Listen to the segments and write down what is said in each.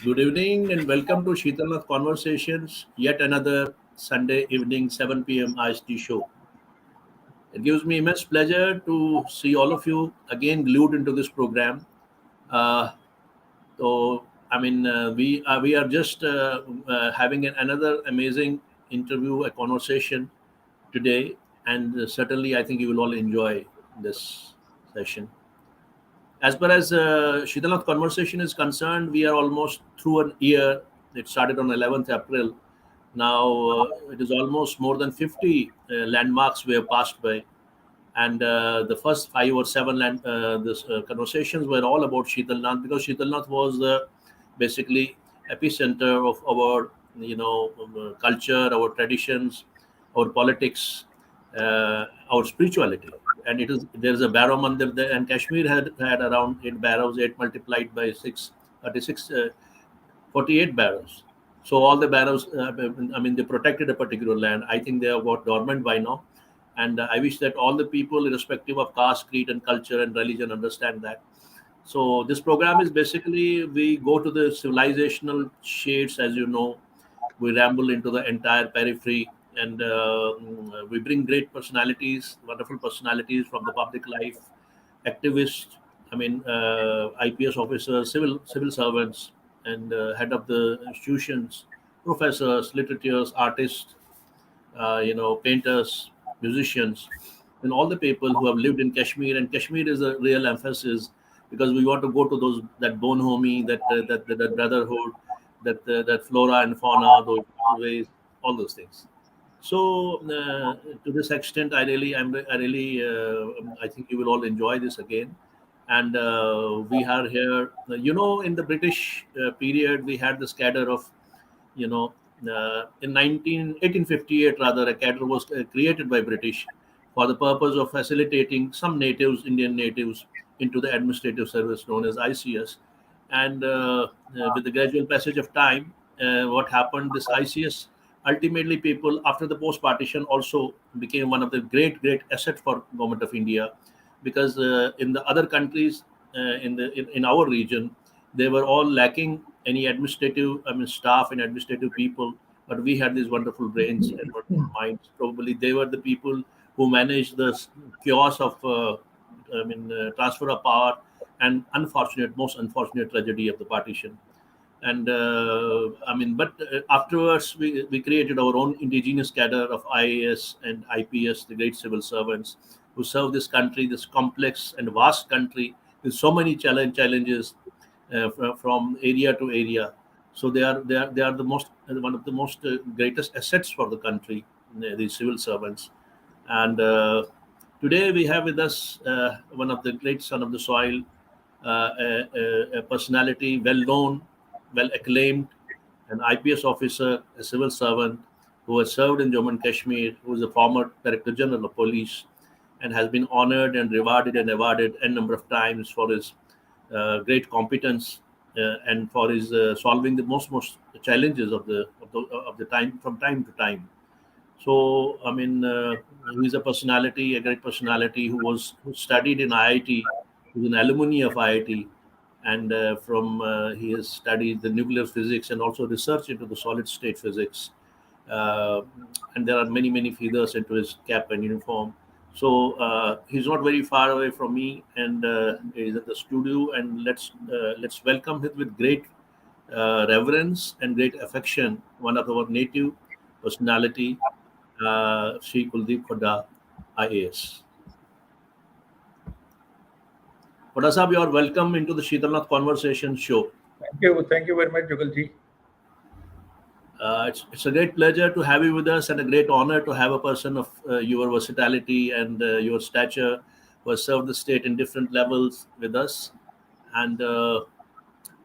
Good evening and welcome to Sheetalnath Conversations, yet another Sunday evening 7 p.m. IST show. It gives me immense pleasure to see all of you again glued into this program. Uh, so, we are just having another amazing interview, a conversation today, and certainly I think you will all enjoy this session. As far as Shitanath conversation is concerned, we are almost through an year. It started on 11th April. Now it is almost more than 50 landmarks we have passed by. And the first 5 or 7 conversations were all about Sheetalnath because Sheetalnath was the basically epicenter of our, culture, our traditions, our politics, our spirituality. And it is there's a Barrow Mandir there, and Kashmir had around 8 barrows, 8 multiplied by 6, 36, 48 barrows. So all the barrows, they protected a particular land. I think they are got dormant by now, and I wish that all the people, irrespective of caste, creed, and culture and religion, understand that. So this program is basically we go to the civilizational shades, as you know, we ramble into the entire periphery, and we bring great personalities, wonderful personalities from the public life, activists, IPS officers, civil servants, and head of the institutions, professors, literatures, artists, painters, musicians, and all the people who have lived in Kashmir. And Kashmir is a real emphasis because we want to go to those that bonhomie, that brotherhood, that flora and fauna, those ways, all those things. So to this extent, I think you will all enjoy this again. And we are here. In the British period, we had this cadre of you know in 1858 rather, a cadre was created by British for the purpose of facilitating some natives, Indian natives, into the administrative service known as ICS. And with the gradual passage of time, what happened, this ICS, ultimately people after the post partition also became one of the great asset for government of India, because in the other countries, in our region, they were all lacking any administrative, staff and administrative people. But we had these wonderful brains and wonderful minds. Probably they were the people who managed the chaos of transfer of power and most unfortunate tragedy of the partition. And afterwards we created our own indigenous cadre of IAS and IPS, the great civil servants who serve this country, this complex and vast country with so many challenges from area to area. So they are the most one of the most greatest assets for the country, these civil servants. And today we have with us one of the great son of the soil, a personality well known, well acclaimed, an IPS officer, a civil servant who has served in Jammu and Kashmir, who is a former Director General of Police, and has been honored and rewarded and awarded a number of times for his great competence, and for his solving the most challenges of the time from time to time. So, he's a personality, a great personality who studied in IIT, who's an alumni of IIT, and from he has studied the nuclear physics and also research into the solid state physics. Uh, and there are many feathers into his cap and uniform. So he's not very far away from me, and he's at the studio. And let's welcome him with great reverence and great affection. One of our native personality, Sh.Kuldeep Khoda Ips. Khoda Sahab, you are welcome into the Sheetalnath Conversation show. Thank you very much, Jugalji. It's a great pleasure to have you with us, and a great honor to have a person of your versatility and your stature who has served the state in different levels with us. And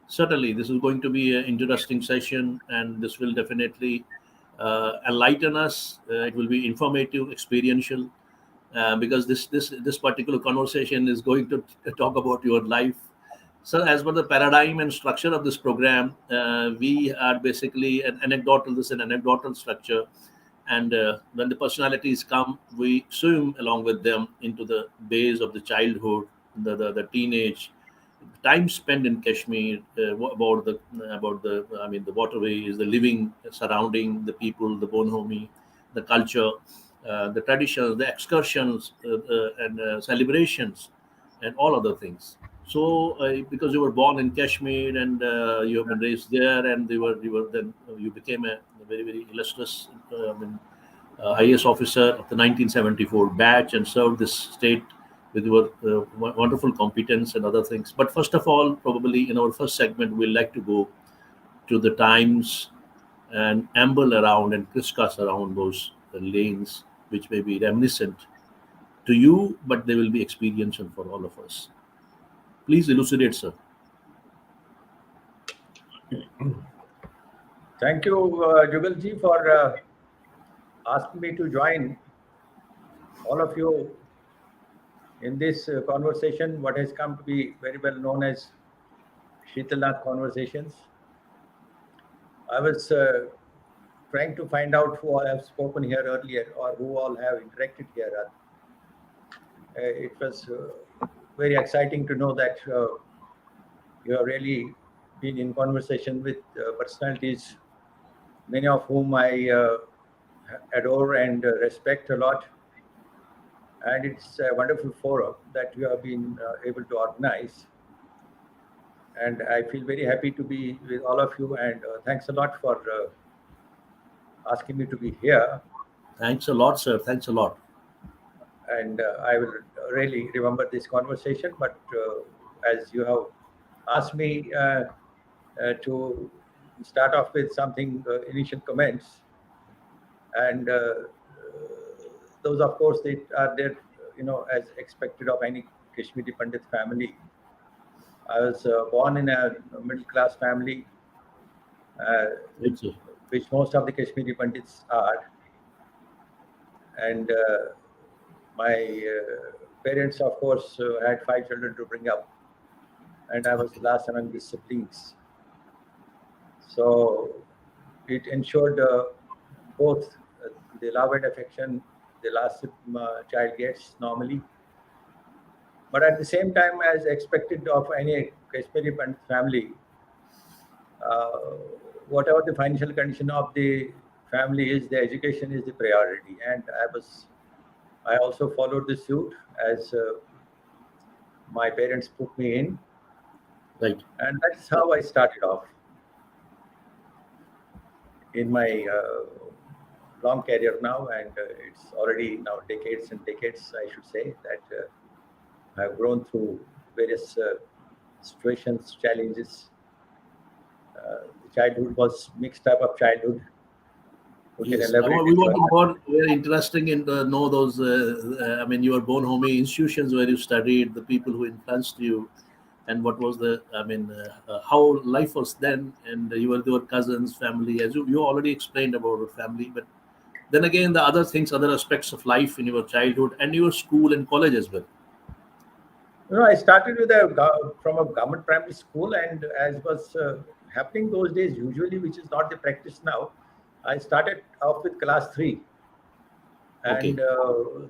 certainly, this is going to be an interesting session, and this will definitely enlighten us. It will be informative, experiential, because this particular conversation is going to talk about your life. So, as per the paradigm and structure of this program, we are basically an anecdotal. This is an anecdotal structure, and when the personalities come, we swim along with them into the base of the childhood, the teenage, time spent in Kashmir, about the I mean the waterways, the living surrounding, the people, the bonhomie, the culture, the traditions, the excursions, and celebrations, and all other things. So, because you were born in Kashmir and you have been raised there, and you were then you became a very very illustrious IAS officer of the 1974 batch and served this state with your wonderful competence and other things. But first of all, probably in our first segment, we'd like to go to the times and amble around and crisscross around those lanes, which may be reminiscent to you, but they will be experiential for all of us. Please elucidate, sir. Thank you, Jugal ji, for asking me to join all of you in this conversation, what has come to be very well known as Sheetalnath Conversations. I was trying to find out who all have spoken here earlier or who all have interacted here. It was very exciting to know that you have really been in conversation with personalities, many of whom I adore and respect a lot. And it's a wonderful forum that you have been able to organize. And I feel very happy to be with all of you. And thanks a lot for asking me to be here. Thanks a lot, sir. Thanks a lot. And I will really remember this conversation. But as you have asked me to start off with something, initial comments, and those, of course, they are there, as expected of any Kashmiri Pandit family. I was born in a middle class family, uh, Thanks, sir. which most of the Kashmiri Pandits are. And my parents, of course, had 5 children to bring up, and I was the last among the siblings. So it ensured both the love and affection the last child gets normally. But at the same time, as expected of any Kashmiri Pandit family, uh, whatever the financial condition of the family is, the education is the priority. And I also followed the suit as my parents put me in, Right. and that's how I started off in my long career now. And it's already now decades and decades, I should say, that I've grown through various situations, challenges. Childhood was mixed up of childhood. We can Yes, elaborate we it want to further. more very interesting in know those. I mean, your born homey institutions where you studied, the people who influenced you, and what was the. I mean, how life was then, and your cousins, family. As you already explained about your family, but then again, the other things, other aspects of life in your childhood and your school and college as well. I started with from a government primary school, and as was happening those days, usually, which is not the practice now, I started off with class three, Okay, and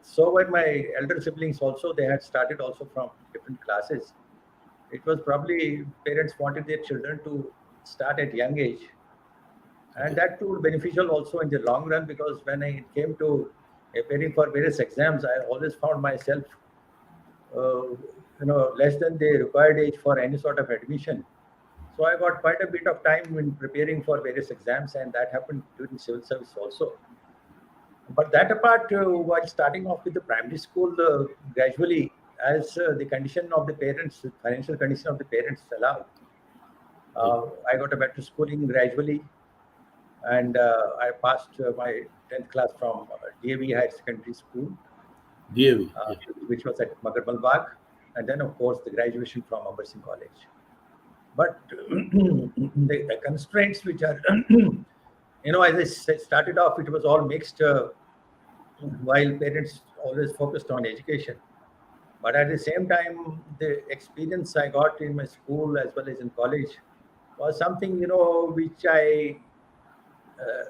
so were my elder siblings. Also, they had started also from different classes. It was probably parents wanted their children to start at young age, and okay, that proved beneficial also in the long run, because when I came to appearing for various exams, I always found myself less than the required age for any sort of admission. So I got quite a bit of time in preparing for various exams, and that happened during civil service also. But that apart, while starting off with the primary school, gradually, as the condition of the parents, financial condition of the parents allowed, right. I got a better schooling gradually, and I passed my 10th class from DAV Higher Secondary School, DAV, uh, yeah. which was at Magarmal Bagh, and then, of course, the graduation from Amber Singh College. But the constraints which are, as started off, it was all mixed, while parents always focused on education. But at the same time, the experience I got in my school as well as in college was something, which I uh,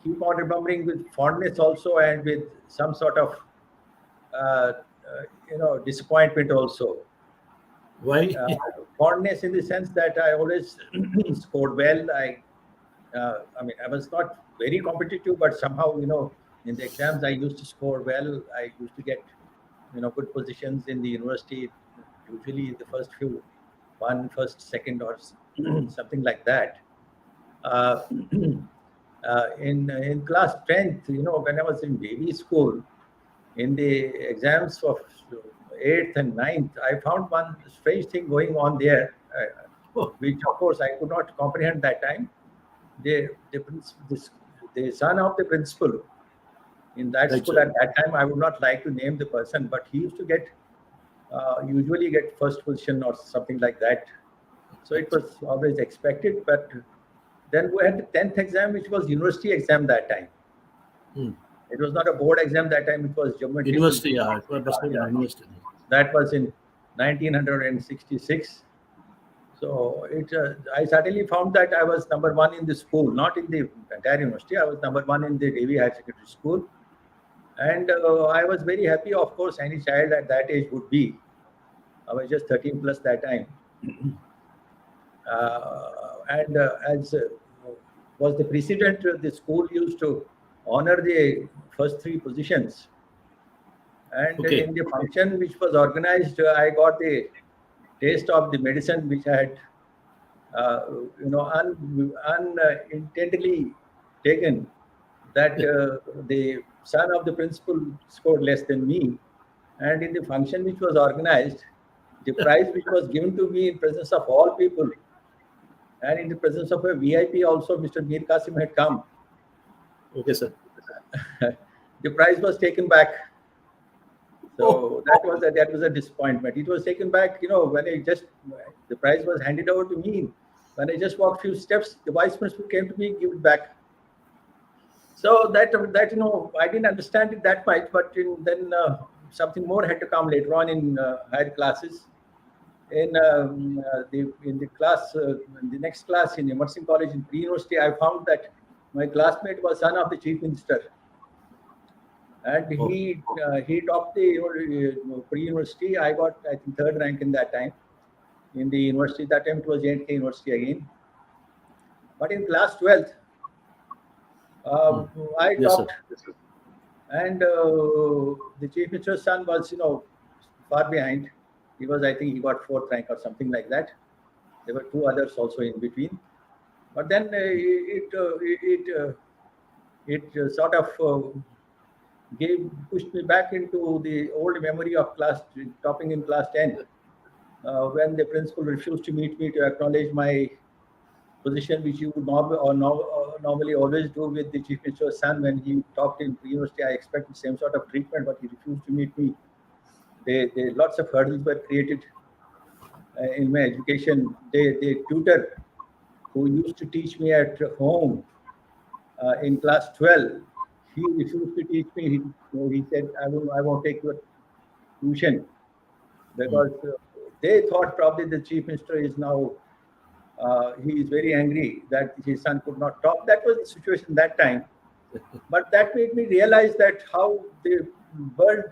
keep on remembering with fondness also, and with some sort of, disappointment also. Why? Uh, Fondness in the sense that I always scored well. I mean, I was not very competitive, but somehow, in the exams, I used to score well. I used to get, good positions in the university, usually in the first few, one, first, second, or something like that. Uh, in class 10th, when I was in baby school, in the exams of 8th and ninth, I found one strange thing going on there, Oh, which of course I could not comprehend that time. The son of the principal in that right, school sir. at that time, I would not like to name the person, but he used to get usually get first position or something like that. So it was always expected. But then we had the 10th exam, which was university exam that time. Hmm. It was not a board exam that time. It was geometrical. University, yeah. It must be Yeah. university. That was in 1966. So I certainly found that I was number one in the school, not in the entire university. I was number one in the Devi Higher Secondary School, and I was very happy. Of course, any child at that age would be. I was just 13 plus that time, and as was the precedent, the school used to honor the first three positions. And Okay. in the function which was organized, I got the taste of the medicine which I had, unintendedly taken. That the son of the principal scored less than me, and in the function which was organized, the prize which was given to me in presence of all people, and in the presence of a VIP also, Mr. Mir Qasim had come. Okay, sir. The prize was taken back. Oh, So that was a disappointment. It was taken back, when the prize was handed over to me. When I just walked few steps, the vice principal came to me, give it back. So that I didn't understand it that much, but then something more had to come later on in higher classes. In the next class in Emerson College in pre-university, I found that my classmate was son of the chief minister, and oh, he topped the pre-university. I got, I think, third rank in that time in the university. That time it was J&K University again. But in class 12th, hmm. I Yes, sir. topped, and the chief minister's son was, far behind. He was, I think, he got fourth rank or something like that. There were two others also in between. But then it sort of pushed me back into the old memory of class topping in class 10, when the principal refused to meet me to acknowledge my position, which you would normally always do with the chief minister's son when he talked in university. I expected the same sort of treatment, but he refused to meet me. Lots of hurdles were created in my education. The tutor who used to teach me at home in class 12, he refused to teach me. He said, I won't take your tuition, Hmm. because they thought probably the chief minister is now, he is very angry that his son could not talk. That was the situation that time. But that made me realize that how the world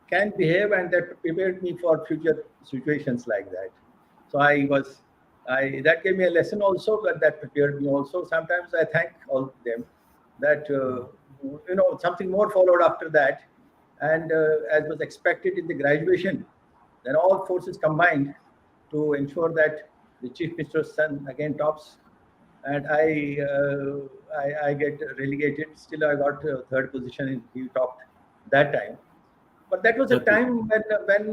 can behave, and that prepared me for future situations like that. So I that gave me a lesson also, but that prepared me also. Sometimes I thank all of them that something more followed after that, and as was expected in the graduation, then all forces combined to ensure that the chief minister's son again tops, and I get relegated. Still, I got third position, and he topped that time. But that was a Okay. time when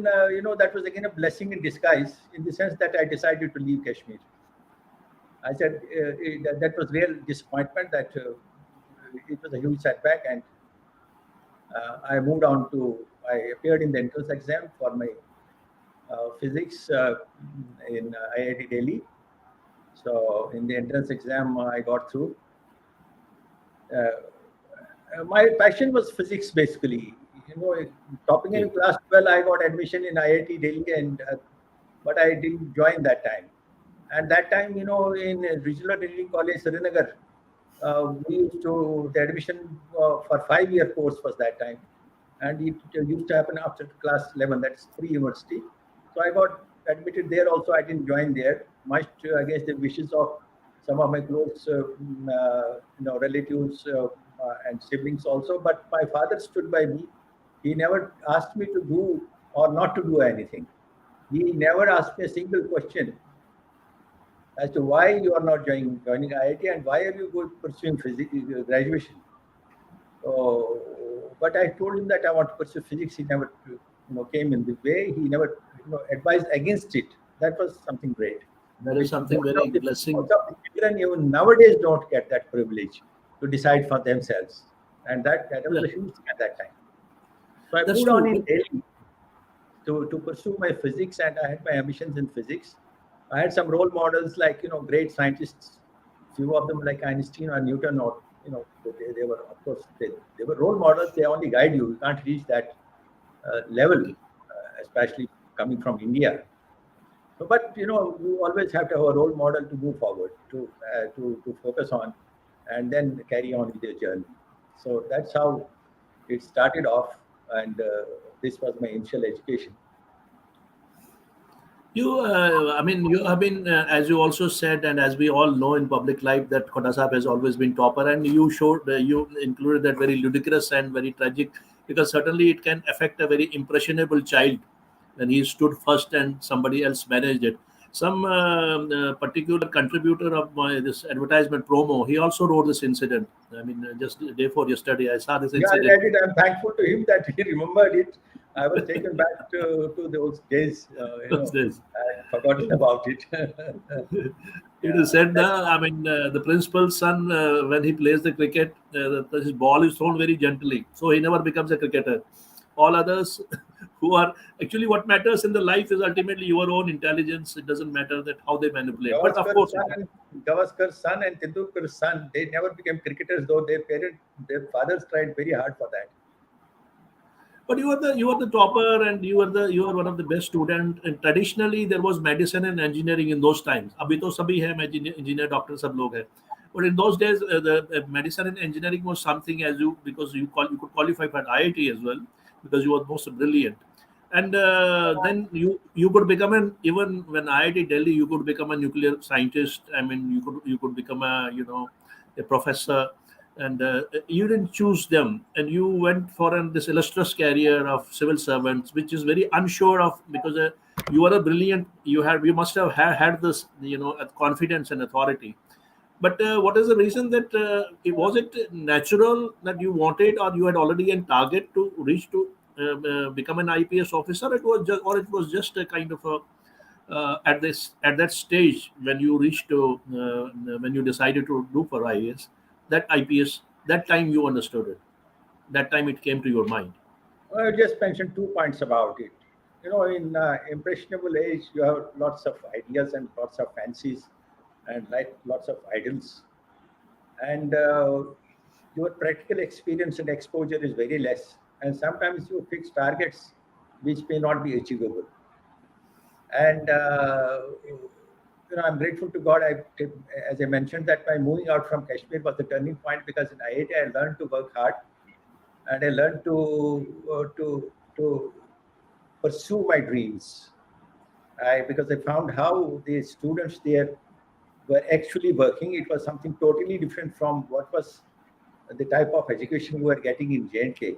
that was again a blessing in disguise, in the sense that I decided to leave Kashmir. I said that was real disappointment. That it was a huge setback, and I moved on to. I appeared in the entrance exam for my physics in IIT Delhi. So in the entrance exam, I got through. My passion was physics basically. Topping Okay. in class 12, I got admission in IIT Delhi, and but I didn't join that time. And that time, in regional engineering college, Srinagar, we used to the admission for 5 year course was that time, and it used to happen after class 11. That's pre-university. So I got admitted there also I didn't join there, much against the wishes of some of my close relatives and siblings also. But my father stood by me. He never asked me to do or not to do anything. He never asked me a single question as to why you are not joining IIT and why are you pursuing physics graduation. But I told him that I want to pursue physics. He never, came in the way. He never, advised against it. That was something great, That is which something very most blessing. of the children even nowadays don't get that privilege to decide for themselves, and that was Yeah, a huge thing at that time. So I that's moved on true. in Delhi to pursue my physics, and I had my ambitions in physics. I had some role models like great scientists, few of them like Einstein or Newton, or they were, of course, they were role models. They only guide you. You can't reach that level, Okay. especially coming from India. So, but you always have to have a role model to move forward, to focus on, and then carry on with your journey. So that's how it started off, and this was my initial education. I mean, you have been, as you also said, and as we all know in public life, that Khoda Sahab has always been topper, and you included that very ludicrous and very tragic, because certainly it can affect a very impressionable child when he stood first and somebody else managed it. Some particular contributor of this advertisement promo, he also wrote this incident. I mean, just the day before yesterday, I saw this Yeah, I incident. read it. I'm thankful to him that he remembered it. I was taken back to those days, Those days. I had forgotten about it. It Yeah, is said that's now, I mean, the principal's son, when he plays the cricket, his ball is thrown very gently. So he never becomes a cricketer. All others who are actually what matters in the life is ultimately your own intelligence. It doesn't matter that how they manipulate. But of Gavaskar's course, son and Gavaskar's son and Tendulkar's son. They never became cricketers, though their fathers tried very hard for that. but you are the topper, and you are one of the best student. And traditionally there was medicine and engineering in those times. अभी तो सभी है engineer doctor सब लोग हैं. But in those days, the medicine and engineering was something, as you, because you could qualify for IIT as well, because you were most brilliant. And then you could become an, even when IIT Delhi, you could become a nuclear scientist. I mean, you could become a professor, and you didn't choose them, and you went for this illustrious career of civil servants, which is very unsure of, because you are a brilliant, you must have had this confidence and authority. But what is the reason that was it natural that you wanted, or you had already a target to reach to become an IPS officer? It was just a kind of a at that stage when you reached to when you decided to do for IAS, that IPS, that time you understood it, that time it came to your mind. I just mentioned 2 points about it. In impressionable age, you have lots of ideas and lots of fancies, and like lots of idols, and your practical experience and exposure is very less. And sometimes you fix targets which may not be achievable. And I'm grateful to God. As I mentioned, that my moving out from Kashmir was the turning point, because in IIT I learned to work hard, and I learned to pursue my dreams. Because I found how the students there were actually working. It was something totally different from what was the type of education we were getting in J&K.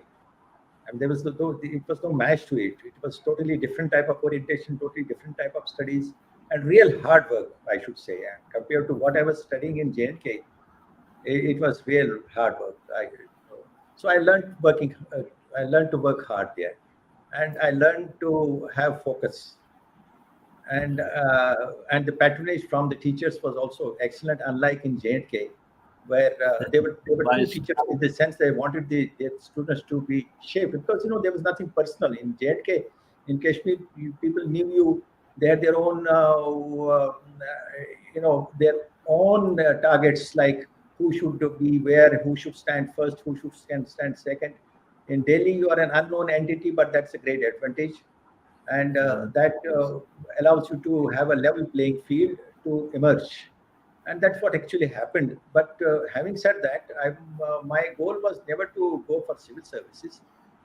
And there was it was no match to it. It was totally different type of orientation, totally different type of studies, and real hard work, I should say. And compared to what I was studying in J&K, it was real hard work. So I learned to work hard there, and I learned to have focus, and the patronage from the teachers was also excellent, unlike in J&K, where they were true Bias. teachers in the sense they wanted their students to be shaped, because there was nothing personal in J&K. In Kashmir, people knew you. They had their own their own targets, like who should be where, who should stand first, who should stand second. In Delhi, you are an unknown entity, but that's a great advantage, and that Yes. allows you to have a level playing field to emerge, and that's what actually happened. But having said that, my goal was never to go for civil services.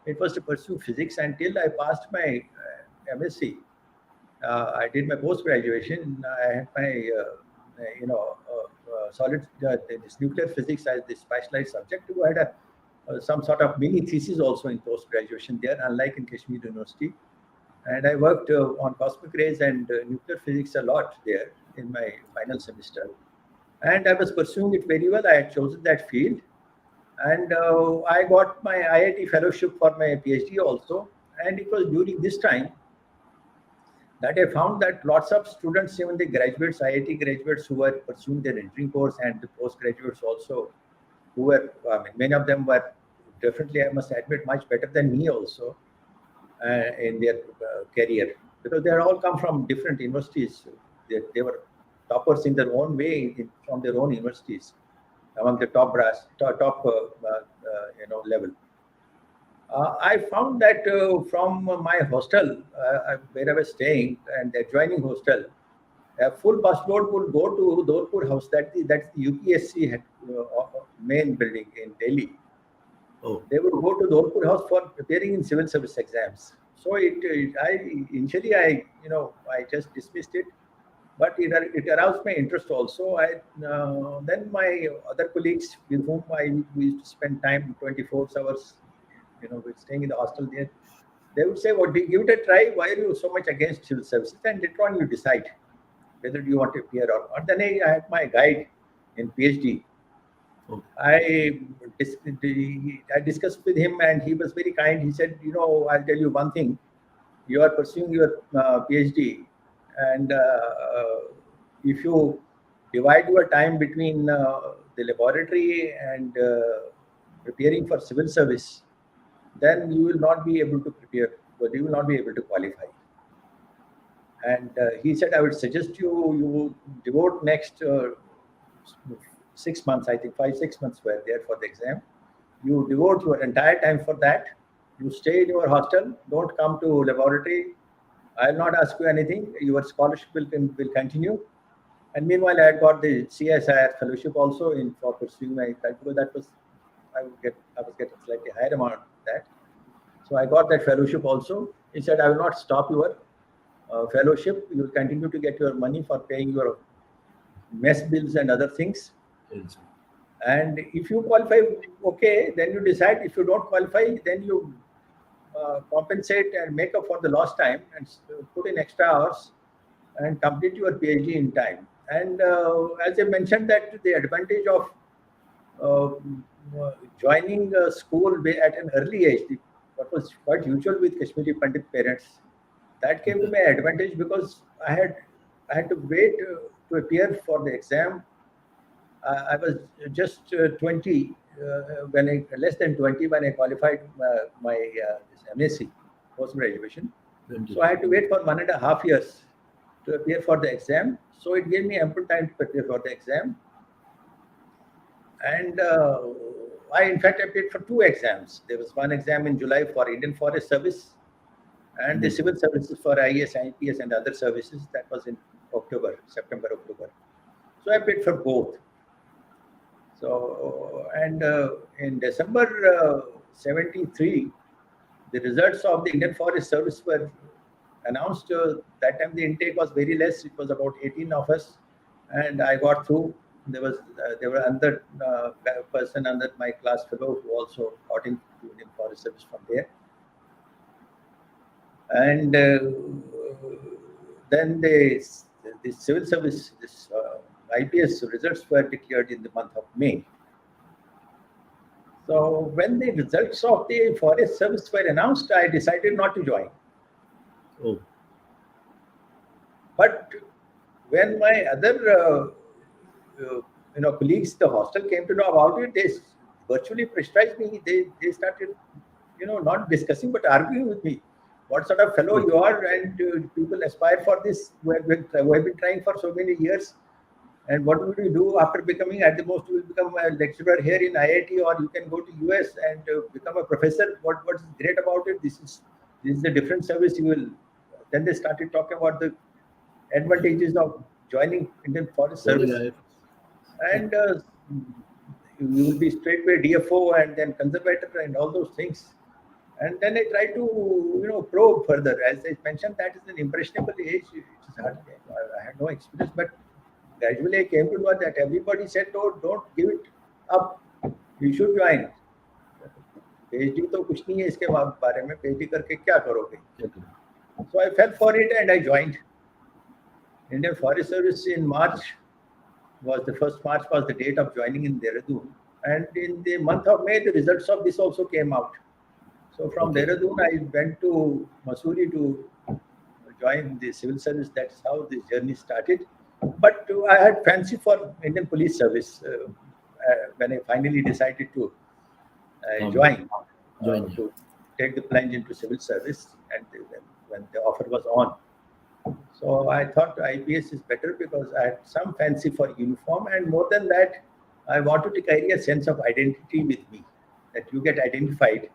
It was to pursue physics until I passed my MSc, I did my post graduation. I had my solid this nuclear physics as the specialized subject. We had some sort of mini thesis also in post graduation there, unlike in Kashmir University. And I worked on cosmic rays and nuclear physics a lot there in my final semester. And I was pursuing it very well. I had chosen that field, and I got my IIT fellowship for my PhD also. And it was during this time that I found that lots of students, even the graduates, IIT graduates who were pursuing their engineering course, and the postgraduates also, who were, I mean, many of them were definitely, I must admit, much better than me also in their career, because they had all come from different universities. They were toppers in their own way from their own universities, among the top brass, level. I found that from my hostel where I was staying and the adjoining hostel, a full busload would go to Dolpur House. That's the UPSC main building in Delhi. Oh, They would go to Dolpur House for preparing in civil service exams. So I just dismissed it, but it aroused my interest also. Then my other colleagues with whom we used to spend time 24 hours, with staying in the hostel there, they would say, "Well, give it a try. Why are you so much against civil services?" And later on, you decide whether you want to appear or not. Then I had my guide in PhD. okay. I discussed with him, and he was very kind. He said, "I'll tell you one thing. You are pursuing your PhD, and if you divide your time between the laboratory and preparing for civil service, then you will not be able to prepare, but you will not be able to qualify." And he said, "I would suggest you devote next 6 months. I think 5 6 months were there for the exam. You devote your entire time for that. You stay in your hostel. Don't come to laboratory. I'll not ask you anything. Your scholarship will continue." And meanwhile, I had got the CSIR fellowship also in for pursuing my, because that was I was getting slightly higher amount than that. So I got that fellowship also. He said, "I will not stop your fellowship. You will continue to get your money for paying your mess bills and other things. Yes. And if you qualify, okay, then you decide. If you don't qualify, then you compensate and make up for the lost time and put in extra hours and complete your PhD in time." And as I mentioned, that the advantage of joining a school at an early age, what was quite usual with Kashmiri Pandit parents, that came to my advantage, because I had to wait to appear for the exam. I was just 20 when less than 20 when I qualified my this MSc post graduation. So I had to wait for 1.5 years to appear for the exam. So it gave me ample time to prepare for the exam. And I, in fact, appeared for 2 exams. There was one exam in July for Indian Forest Service, and the civil services for IAS, IPS, and other services. That was in September, October. So I paid for both. So, and in December 73, the results of the Indian Forest Service were announced. That time the intake was very less. It was about 18 of us, and I got through. There were another person under my class fellow who also got into Indian Forest Service from there. And then the civil service, this IPS results were declared in the month of May. So when the results of the Forest Service were announced, I decided not to join. Oh, But when my other colleagues, the hostel, came to know about it, they virtually pressurized me. They started, not discussing but arguing with me. What sort of fellow you are, and people aspire for this. We have been trying for so many years. And what will you do after becoming, at the most, you will become a lecturer here in IIT, or you can go to US and become a professor. What is great about it? This is a different service. You will. Then they started talking about the advantages of joining Indian Forest Service, and you will be straightway DFO and then conservator and all those things. And then I try to, probe further. As I mentioned, that is an impressionable age. It is hard. I had no experience, but gradually I came to know that everybody said, "No, don't give it up. You should join." PhD तो कुछ नहीं है इसके बारे में, PhD करके क्या करोगे? So I fell for it and I joined. Indian Forest Service in March was the first March was the date of joining in Dehradun, and in the month of May the results of this also came out. So from Dehradun I went to Mussoorie to join the civil service. That's how this journey started. But I had fancy for Indian Police Service when I finally decided to join to take the plunge into civil service, and when the offer was on. So I thought IPS is better because I had some fancy for uniform, and more than that, I wanted to carry a sense of identity with me, that you get identified.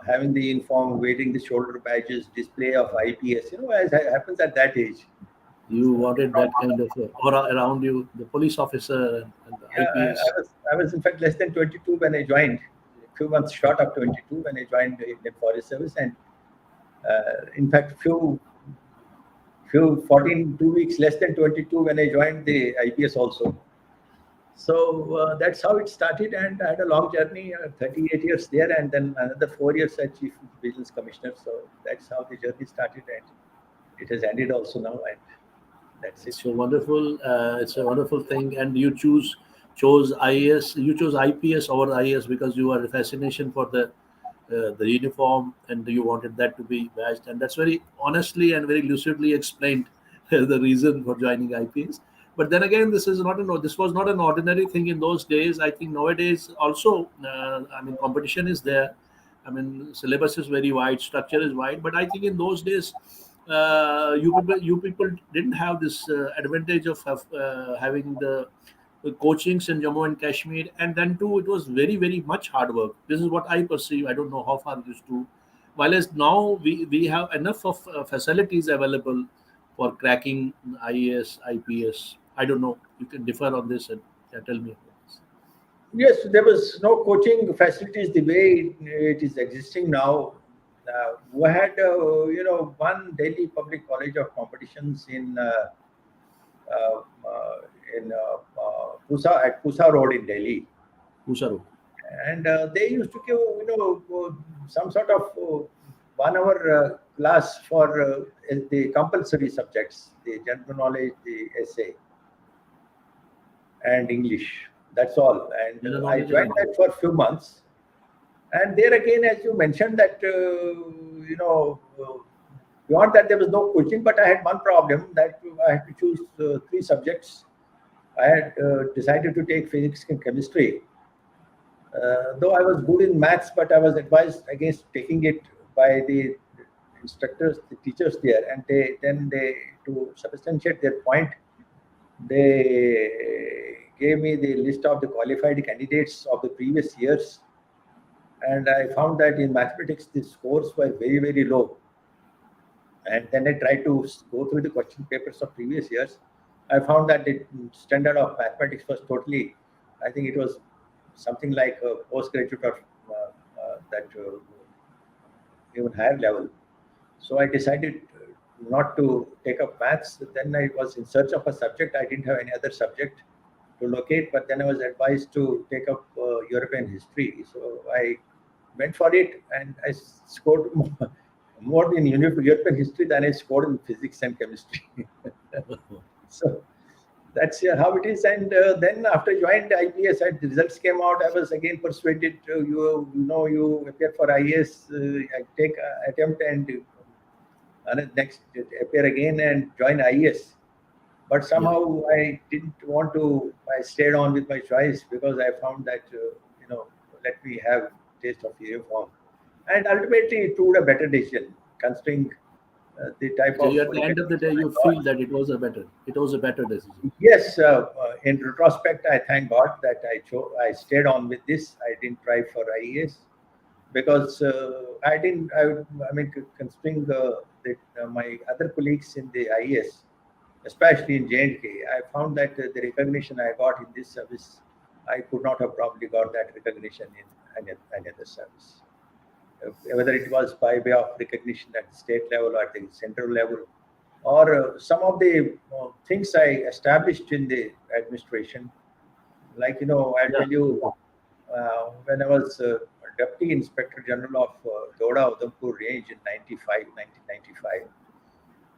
Having the uniform, wearing the shoulder badges, display of IPS, as happens at that age. You wanted that kind of aura around you, the police officer and the IPS. I was in fact less than 22 when I joined, a few months short of 22 when I joined the Indian Forest Service, and in fact, 2 weeks less than 22 when I joined the IPS also. So that's how it started, and I had a long journey, 38 years there, and then another 4 years as Chief Vigilance Commissioner. So that's how the journey started, and it has ended also now, and that's it. So wonderful. It's a wonderful thing, and you chose IAS. You chose IPS over IAS because you had a fascination for the uniform, and you wanted that to be badged, and that's very honestly and very lucidly explained the reason for joining IPS. But then again, this was not an ordinary thing in those days. I think nowadays also, competition is there. Syllabus is very wide, structure is wide, but I think in those days, you people didn't have this advantage of having the coachings in Jammu and Kashmir, and then too it was very very much hard work. This is what I perceive. I don't know how far this to. While as now we have enough of facilities available for cracking IAS, IPS. I don't know. You can differ on this and tell me. Yes, there was no coaching facilities the way it is existing now. We had, one Delhi Public College of Competitions uh, in Pusa at Pusa Road in Delhi, Usaro. and they used to give, some sort of 1 hour class for the compulsory subjects, the general knowledge, the essay, and English. That's all. And General I knowledge joined and that for a few months. And there again, as you mentioned, that beyond that there was no coaching. But I had one problem, that I had to choose 3 subjects. I had decided to take physics and chemistry. Though I was good in maths, but I was advised against taking it by the instructors, the teachers there, and they to substantiate their point, they gave me the list of the qualified candidates of the previous years, and I found that in mathematics the scores were very very low. And then I tried to go through the question papers of previous years. I found that the standard of mathematics was totally, I think it was something like a postgraduate or that even higher level. So I decided not to take up maths. Then I was in search of a subject. I didn't have any other subject to locate, but then I was advised to take up European history. So I went for it, and I scored more in European history than I scored in physics and chemistry. So that's how it is. And then after I joined IPS, and the results came out, I was again persuaded to you appear for IAS, I take attempt, and next appear again and join IAS. But somehow I didn't want to. I stayed on with my choice because I found that let me have taste of uniform, and ultimately it proved a better decision considering the type So of at the end of the day, education you I feel got. that it was a better decision. Yes, in retrospect, I thank God that I stayed on with this. I didn't try for IAS because I didn't. Considering that my other colleagues in the IAS, especially in J&K, I found that the recognition I got in this service, I could not have probably got that recognition in any other service. whether it was by way of recognition at the state level or at the central level, or some of the things I established in the administration. Like, I'll Yeah. tell you, when I was Deputy Inspector General of Doda Udhampur Range in 1995.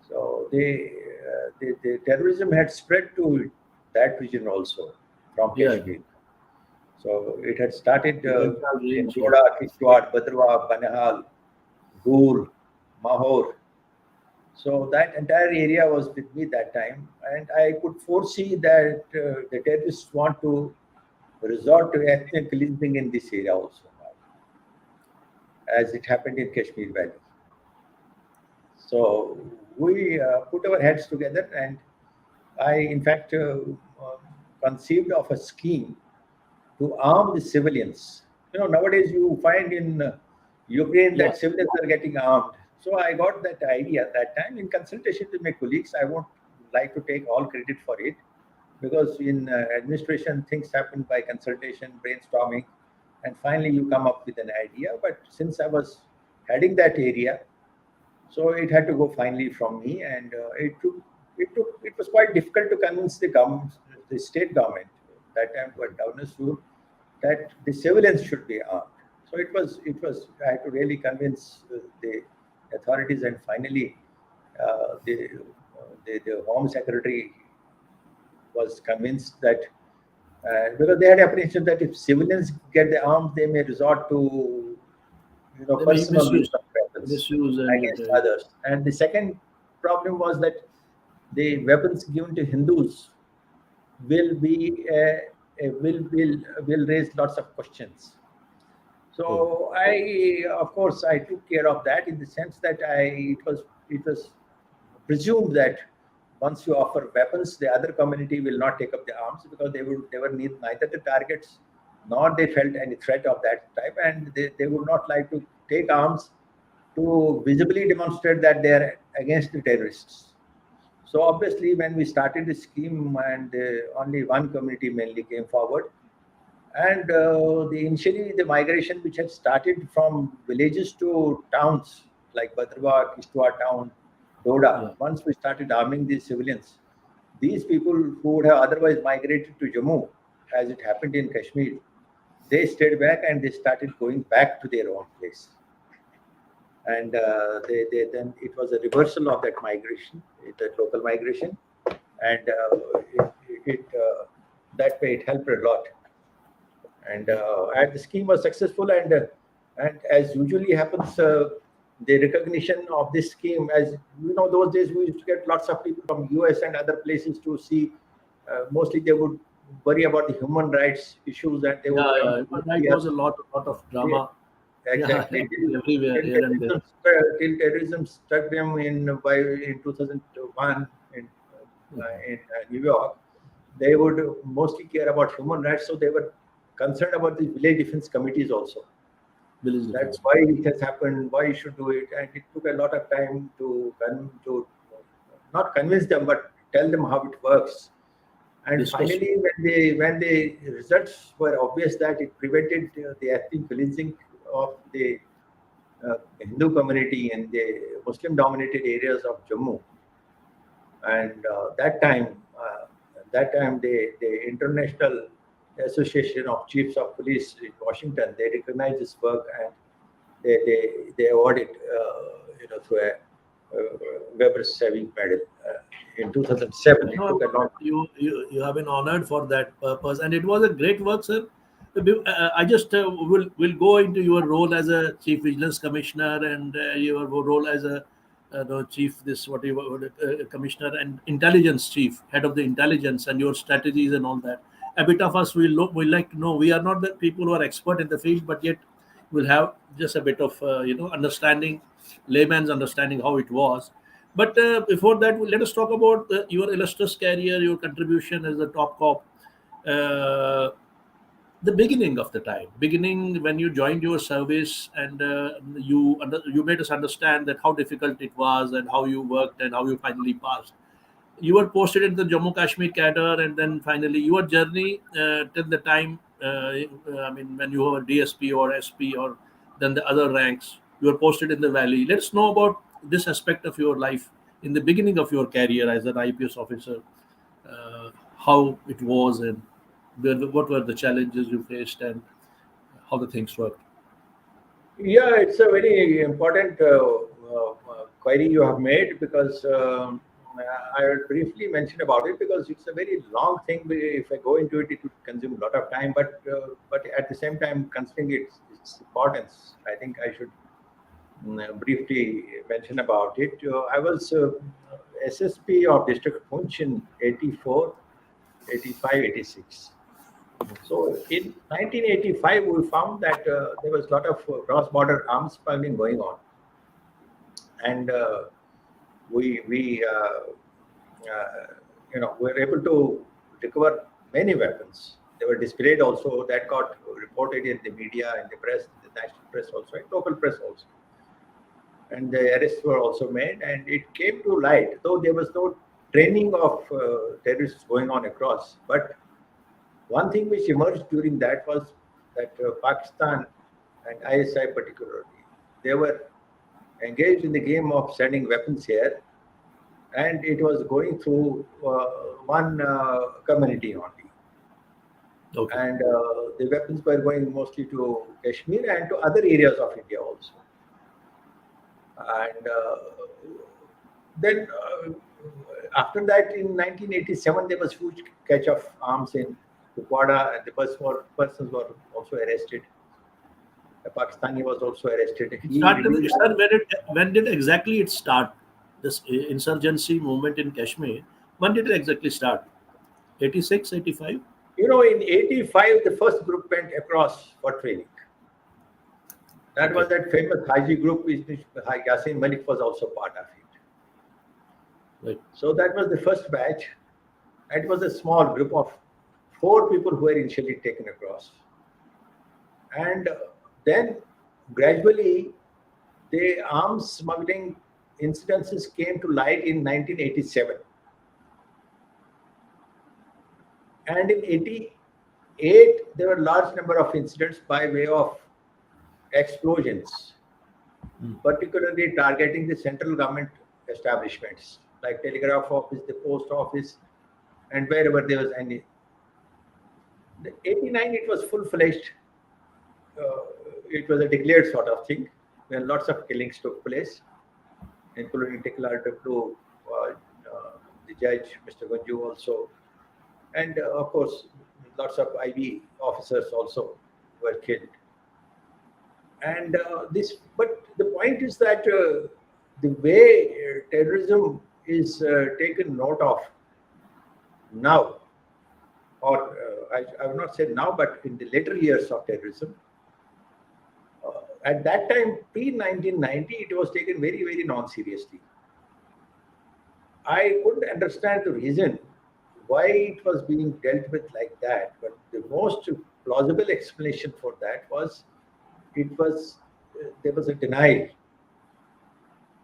So the terrorism had spread to that region also from Yeah. Kashmir. So it had started The entire in range. Yeah. Doda, Kishtwar, Bhadrawa, Banihal, Gur, Mahor. So that entire area was with me that time, and I could foresee that the terrorists want to resort to ethnic cleansing in this area also, as it happened in Kashmir Valley. So we put our heads together, and I, in fact, conceived of a scheme to arm the civilians. Nowadays you find in Ukraine Yeah. that civilians are getting armed. So I got that idea at that time in consultation with my colleagues. I won't like to take all credit for it, because in administration things happen by consultation, brainstorming, and finally you come up with an idea. But since I was heading that area, so it had to go finally from me, and it was quite difficult to convince the government, the state government that time, what governors rule, that the civilians should be armed. So it was I had to really convince the authorities, and finally the Home Secretary was convinced that, because they had apprehension that if civilians get the arms, they may resort to They may personal use misuse, of weapons misuse, and against others. And the second problem was that the weapons given to Hindus will be will raise lots of questions. oh, So of course, I took care of that in the sense that it was presumed that once you offer weapons, the other community will not take up the arms, because they were neither the targets nor they felt any threat of that type, and they would not like to take arms to visibly demonstrate that they are against the terrorists. So obviously, when we started the scheme, and only one community mainly came forward, and initially the migration which had started from villages to towns like Bhadrawa, Kishtwar town, Doda, yeah. once we started arming these civilians, these people who would have otherwise migrated to Jammu, as it happened in Kashmir, they stayed back and they started going back to their own place. And they then it was a reversal of that migration, that local migration, and that way it helped a lot. And the scheme was successful, and as usually happens, the recognition of this scheme, as those days we used to get lots of people from US and other places to see. Mostly they would worry about the human rights issues, and they would Yeah, come yeah. to Human right here. was a lot of Yeah, drama. Yeah, exactly. everywhere, Till here and there. terrorism, till terrorism struck them in 2001 in New York, they would mostly care about human rights, so they were concerned about the village defense committees also. Village That's defense. why it has happened, why you should do it, and it took a lot of time to not convince them, but tell them how it works. And Discuss. finally, when the results were obvious that it prevented the ethnic cleansing of the Hindu community in the Muslim-dominated areas of Jammu, and that time the International Association of Chiefs of Police in Washington, they recognized this work, and they awarded through a Weber's Saving Medal in 2007. I It know took a about long. it. You have been honored for that purpose, and it was a great work, sir. I just will go into your role as a chief vigilance commissioner, and your role as a the chief, this what you commissioner and intelligence chief, head of the intelligence, and your strategies and all that. A bit of us will like to know. We are not the people who are expert in the field, but yet will have just a bit of understanding, layman's understanding how it was. But before that, let us talk about your illustrious career, your contribution as a top cop. Uh, the beginning of the time, beginning when you joined your service, and you made us understand that how difficult it was and how you worked and how you finally passed. You were posted in the Jammu Kashmir cadre, and then finally your journey till the time. I mean, when you were DSP or SP or then the other ranks. You were posted in the valley. Let's know about this aspect of your life in the beginning of your career as an IPS officer. Uh, how it was, and what were the challenges you faced, and how the things worked. Yeah, it's a very important query you have made because I will briefly mention about it because it's a very long thing. If I go into it, it would consume a lot of time. But at the same time, considering its importance, I think I should briefly mention about it. I was SSP of District Punch in 84, 85, 86. So in 1985, we found that there was a lot of cross-border arms smuggling going on, and we were able to recover many weapons. They were displayed also. That got reported in the media, in the press, the national press also, and local press also. And the arrests were also made, and it came to light, though there was no training of terrorists going on across, but one thing which emerged during that was that Pakistan and ISI particularly, they were engaged in the game of sending weapons here, and it was going through one community only. Okay. And the weapons were going mostly to Kashmir and to other areas of India also. And then after that, in 1987, there was huge catch of arms in Khoda, and the persons were also arrested. A Pakistani was also arrested. It He started. released. Sir, when did exactly it start? This insurgency movement in Kashmir. When did it exactly start? 86, 85. In 85, the first group went across for training. That Okay. was that famous Haji group, which Yasin Malik was also part of it. Right. So that was the first batch. It was a small group of 4 people who were initially taken across. And then gradually, the arms smuggling incidences came to light in 1987. And in 88, there were a large number of incidents by way of explosions, particularly targeting the central government establishments like telegraph office, the post office, and wherever there was any. The 89, it was full-fledged. Uh, it was a declared sort of thing when lots of killings took place, including declared to the judge, Mr. Gunju also. And of course, lots of IB officers also were killed. And but the point is that the way terrorism is taken note of now, or I would not say now, but in the later years of terrorism, at that time, pre 1990, it was taken very, very non seriously. I couldn't understand the reason why it was being dealt with like that, but the most plausible explanation for that was it was there was a denial.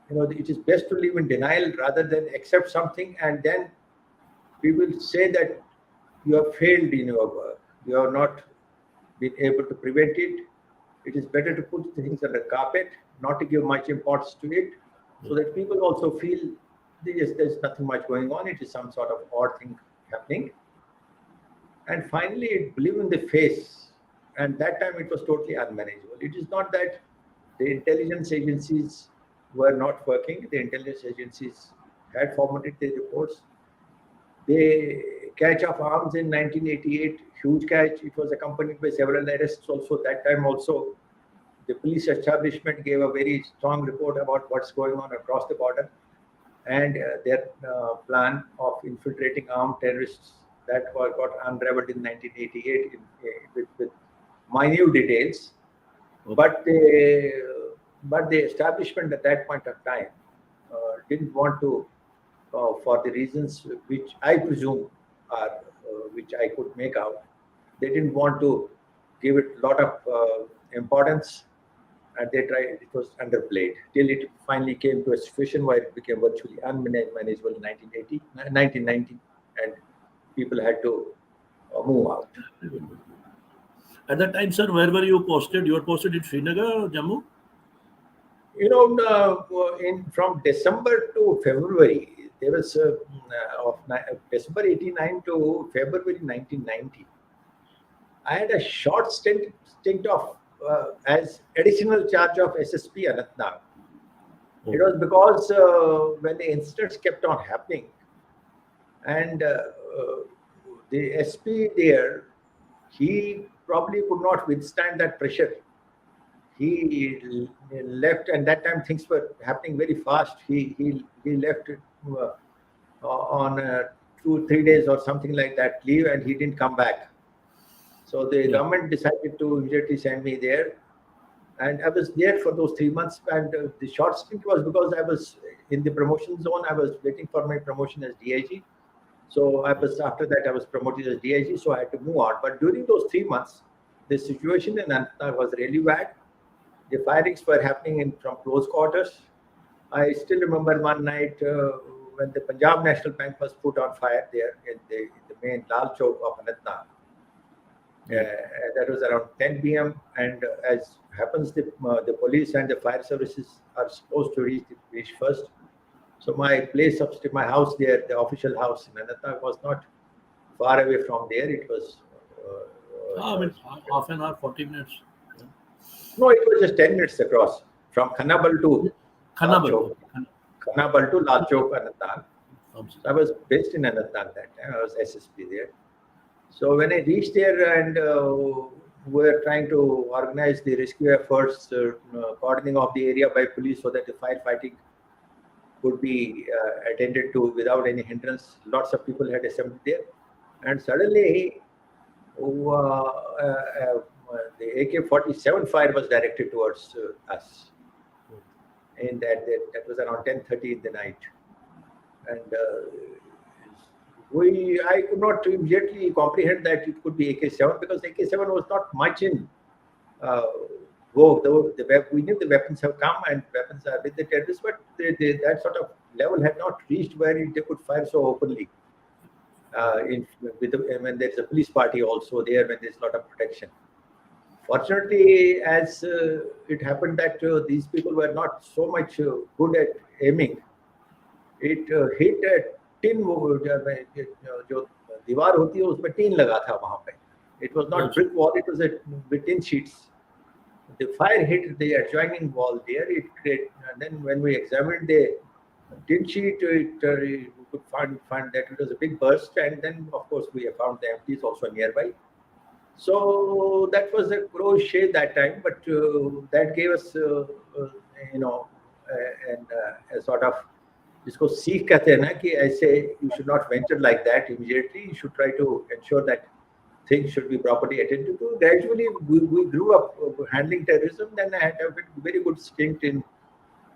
It is best to live in denial rather than accept something and then we will say that you have failed in your work. You have not been able to prevent it. It is better to put things under carpet, not to give much importance to it, so that people also feel there's nothing much going on. It is some sort of odd thing happening. And finally, it blew in the face. And that time it was totally unmanageable. It is not that the intelligence agencies were not working. The intelligence agencies had formatted their reports. The catch of arms in 1988, huge catch. It was accompanied by several arrests also. That time also, the police establishment gave a very strong report about what's going on across the border and their plan of infiltrating armed terrorists that got unraveled in 1988 with minute details. But the establishment at that point of time didn't want to, for the reasons which I presume are which I could make out, they didn't want to give it a lot of importance, and they tried. It was underplayed till it finally came to a situation where it became virtually unmanageable in 1980, 1990, and people had to move out. At that time, sir, where were you posted? You were posted in Srinagar or Jammu? from December to February, there was December 89 to February 1990. I had a short stint of as additional charge of SSP Anantnag. It was because when the incidents kept on happening, and the SP there, he probably could not withstand that pressure. He left, and that time things were happening very fast. He left on 2 3 days or something like that leave, and he didn't come back. So the government decided to immediately send me there, and I was there for those 3 months. And the short stint was because I was in the promotion zone. I was waiting for my promotion as DIG. So after that I was promoted as DIG. So I had to move on. But during those 3 months, the situation in Anantnag was really bad. The firings were happening from close quarters. I still remember one night when the Punjab National Bank was put on fire there in the main Lal Chowk of Anantnag. That was around 10 p.m. And as happens, the police and the fire services are supposed to reach first. So my place upstairs, my house there, the official house in Anantnag, was not far away from there. It was. I mean, half an hour, 40 minutes. No, it was just 10 minutes across from Khanabal to Lal Chowk. Khanabal to Lal Chowk, Anantnag. So I was based in Anantnag that time. I was SSP there. So when I reached there and we were trying to organize the rescue efforts, cordoning of the area by police so that the firefighting could be attended to without any hindrance. Lots of people had assembled there. And suddenly the AK-47 fire was directed towards us. And that was around 10:30 in the night. And I could not immediately comprehend that it could be AK-7 because AK-7 was not much in vogue. We knew the weapons have come and weapons are with the terrorists, but that sort of level had not reached where they could fire so openly. When there's a police party also there, when there's a lot of protection. Fortunately, as it happened that these people were not so much good at aiming, it hit a tin जो दीवार होती है उसमें tin लगा था वहां पे. It was not brick wall, it was with tin sheets. The fire hit the adjoining wall there. And then when we examined the tin sheet, we could find that it was a big burst. And then of course we found the empties also nearby. So that was a crochet that time, but that gave us a sort of जिसको सीख कहते हैं ना कि ऐसे you should not venture like that immediately. You should try to ensure that things should be properly attended to. Gradually, we grew up handling terrorism. Then I had a very good stint in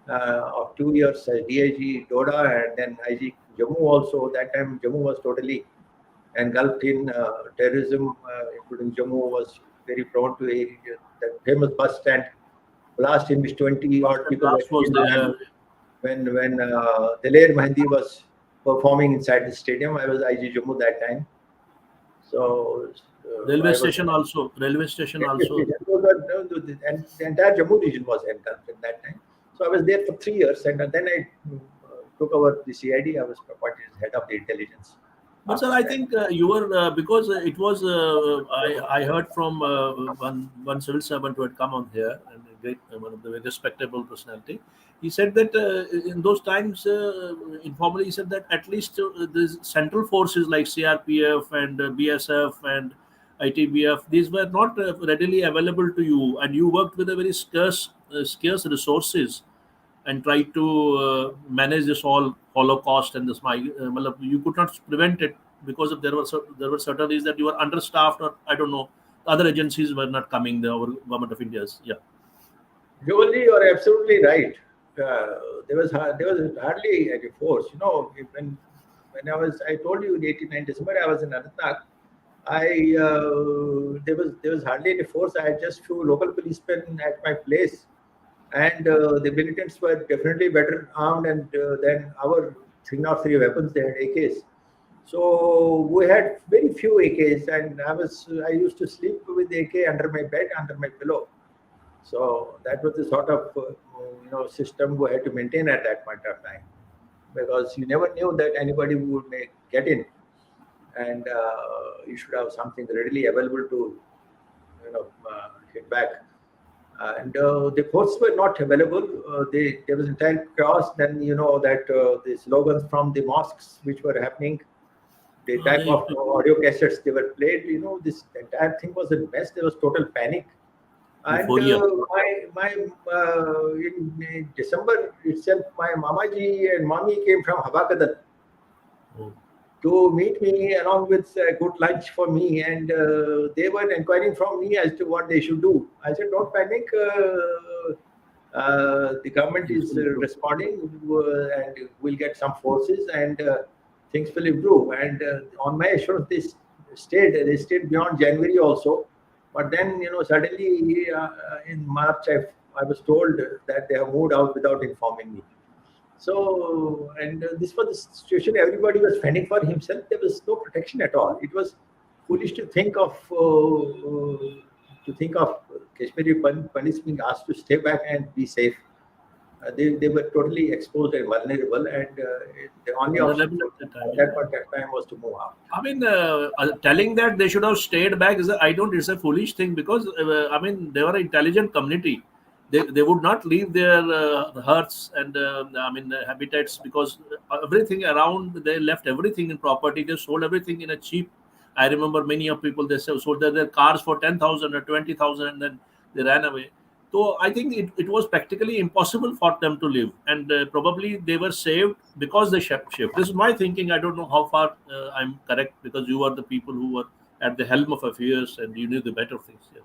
of 2 years as DIG Doda and then IG Jammu also. That time Jammu was totally engulfed in terrorism, including Jammu was very prone to that famous bus stand blast in which 20 odd people were killed. When Daler Mahdi was performing inside the stadium, I was IG Jammu that time. So railway station also. And the entire Jammu region was engulfed in that time. So I was there for 3 years, and then I took over the CID. I was appointed as head of the intelligence. But sir, I think you were because it was I heard from one civil servant who had come on here and one of the very respectable personality. He said that in those times, informally, he said that at least the central forces like CRPF and BSF and ITBF, these were not readily available to you, and you worked with a very scarce resources and tried to manage this whole Holocaust and this. You could not prevent it because of there were certain reasons that you were understaffed, or I don't know, other agencies were not coming. The government of India's, yeah. Jolie, you are absolutely right. There was hardly any force. When I told you in 89 December I was in Anantnag. There was hardly any force. I had just few local policemen at my place, and the militants were definitely better armed and than our 303 weapons. They had AKs. So we had very few AKs, and I used to sleep with the AK under my bed, under my pillow. So that was the sort of system we had to maintain at that point of time, because you never knew that anybody would get in, and you should have something readily available to hit back. And the forces were not available. There was entire chaos. Then that the slogans from the mosques which were happening, the type I, of audio cassettes they were played. This entire thing was a mess. There was total panic. And euphoria. in December itself, my Mamaji and Mami came from Habakadan Oh, to meet me along with a good lunch for me, and they were inquiring from me as to what they should do. I said, "Don't panic. The government is responding, and we'll get some forces, and things will improve." And on my assurance, they stayed beyond January also. But then, suddenly in March, I was told that they have moved out without informing me. So, and this was the situation. Everybody was fending for himself. There was no protection at all. It was foolish to think of Kashmiri Pandits being asked to stay back and be safe. They were totally exposed and vulnerable, and the only option vulnerable for at the them time. at Yeah. that point of time was to move out. I mean, telling that they should have stayed back is, I don't. It's a foolish thing because I mean they were an intelligent community. They would not leave their hearths and I mean habitats, because everything around, they left everything in property. They sold everything in a cheap. I remember many of people, they sold their cars for 10,000 or 20,000, and then they ran away. So I think it was practically impossible for them to live, and probably they were saved because they shift. This is my thinking. I don't know how far I'm correct, because you are the people who were at the helm of affairs and you knew the better things. Yeah.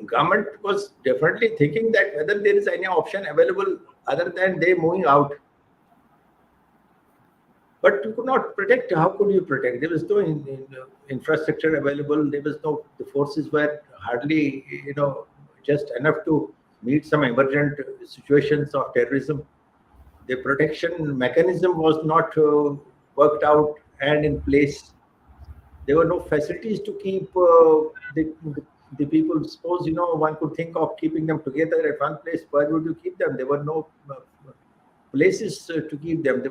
Government was definitely thinking that whether there is any option available other than they moving out. But you could not protect. How could you protect? There was no infrastructure available. There was no. The forces were hardly, just enough to meet some emergent situations of terrorism. The protection mechanism was not worked out and in place. There were no facilities to keep the people. Suppose one could think of keeping them together at one place. Where would you keep them? There were no places to keep them.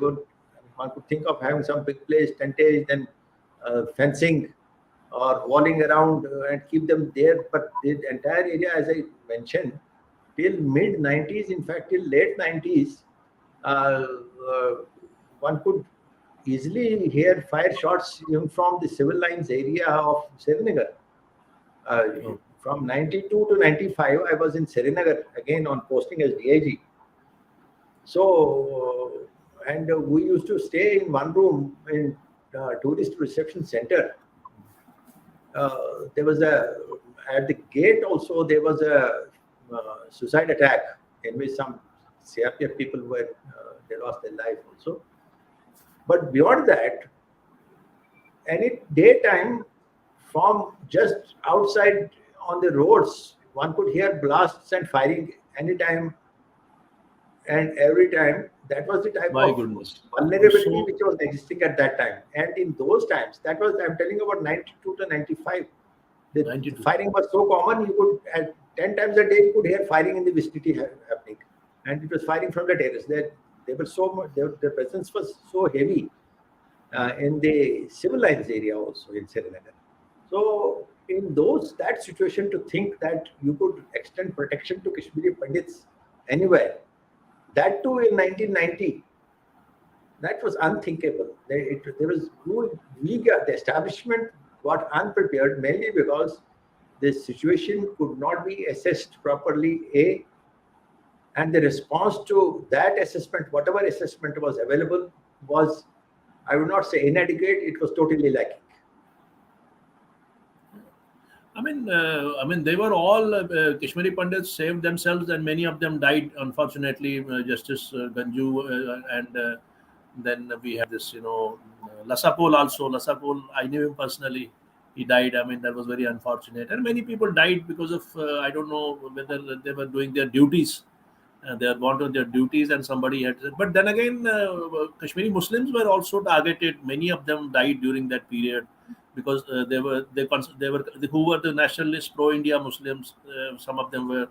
One could think of having some big place, tentage, then fencing or walling around and keep them there. But the entire area, as I mentioned, till mid 90s, in fact, till late 90s, uh, uh, one could easily hear fire shots even from the civil lines area of Srinagar. Uh, Oh, from 92 to 95, I was in Srinagar again on posting as DIG. So, and we used to stay in one room in tourist reception center. There was at the gate also there was a suicide attack in which some CRPF people were they lost their life also. But beyond that, any daytime from just outside on the roads, one could hear blasts and firing anytime and every time. That was the type my of goodness. vulnerability So which was existing at that time. And in those times, that was, I'm telling you, about 92 to 95. The 92. firing was so common, you could, at 10 times a day, you could hear firing in the vicinity happening. And it was firing from the terrace. They were so much, their presence was so heavy in the civil lines area also in Srinagar. So in that situation, to think that you could extend protection to Kashmiri Pandits anywhere, that too in 1990, that was unthinkable. There was the establishment got unprepared mainly because the situation could not be assessed properly. And the response to that assessment, whatever assessment was available, was, I would not say inadequate. It was totally lacking. I mean, they were all Kashmiri Pandits saved themselves, and many of them died. Unfortunately, Justice Ganju, and then we had this, Lasapol also. Lasapol, I knew him personally. He died. I mean, that was very unfortunate, and many people died because of I don't know whether they were doing their duties. They are gone to their duties, and somebody had. But then again, Kashmiri Muslims were also targeted. Many of them died during that period because they were who were the nationalist pro-India Muslims. Some of them were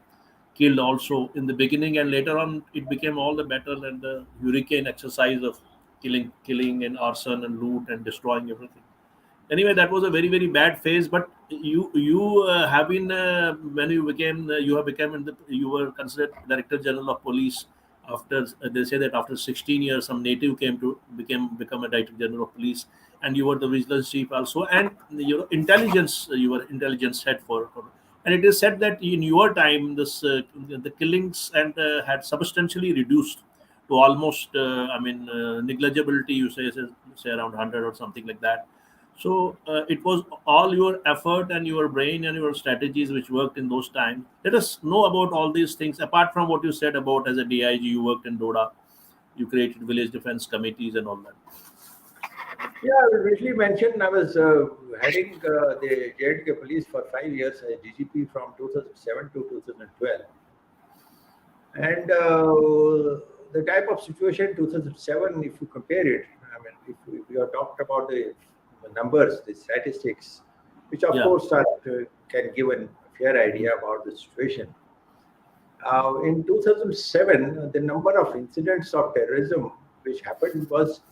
killed also in the beginning, and later on it became all the better and the hurricane exercise of killing and arson and loot and destroying everything. Anyway, that was a very very bad phase. But you have been when you became you have become in the you were considered Director General of Police after they say that after 16 years some native came to become a Director General of Police, and you were the vigilance chief also, and your intelligence you were intelligence head for. And it is said that in your time this the killings and had substantially reduced to almost negligibility, you say around 100 or something like that. So it was all your effort and your brain and your strategies which worked in those times. Let us know about all these things. Apart from what you said about as a DIG, you worked in Doda, you created village defense committees and all that. Yeah, I will briefly mention I was heading the J&K police for 5 years as DGP from 2007 to 2012. And the type of situation 2007, if you compare it, I mean, if you have talked about the numbers, the statistics, which of Yeah. course can give a fair idea about the situation. In 2007, the number of incidents of terrorism which happened was,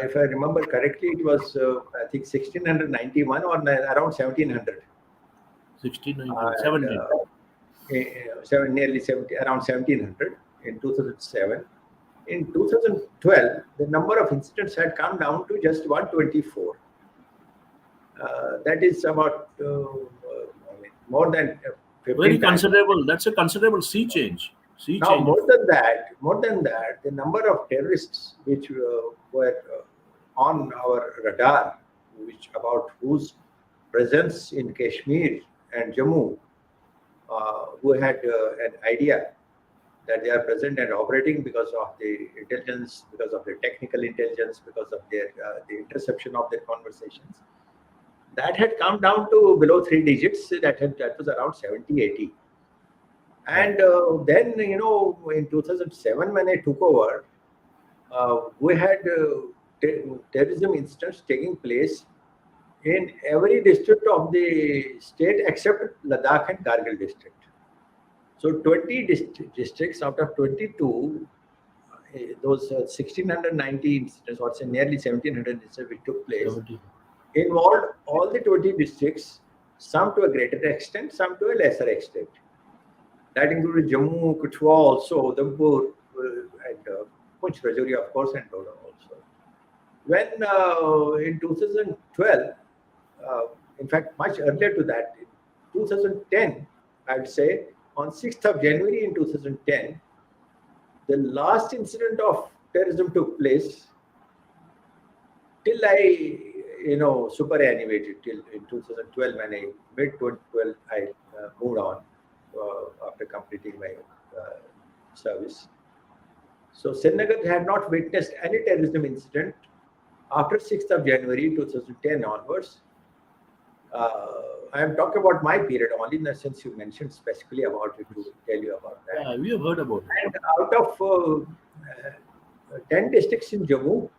if I remember correctly, it was I think 1691 or around 1700. 1690, Nearly 70, around 1700 in 2007. In 2012, the number of incidents had come down to just 124. That is about more than 15 very times. considerable. That's a considerable sea change. Now, more than that, the number of terrorists which were on our radar, which about whose presence in Kashmir and Jammu, who had an idea that they are present and operating because of the intelligence, because of their technical intelligence, because of their the interception of their conversations. That had come down to below 3 digits. That was around 70, 80. And then, in 2007, when I took over, we had terrorism incidents taking place in every district of the state except Ladakh and Kargil district. So 20 districts out of 22, those 1690 incidents, or say nearly 1700 incidents which took place, involved all the 20 districts, some to a greater extent, some to a lesser extent. That included Jammu, Kachua also, Udhampur, and Punch, Rajouri, of course, and Doda also. When in 2012, in fact, much earlier to that, in 2010, I would say, on 6th of January in 2010, the last incident of terrorism took place. Till I, superannuated till in 2012, when I mid-2012, I moved on after completing my service. So Srinagar had not witnessed any terrorism incident after 6th of January 2010 onwards. I am talking about my period only, in the sense you mentioned specifically about it to tell you about that. Yeah, we have heard about it. And out of 10 districts in Jammu,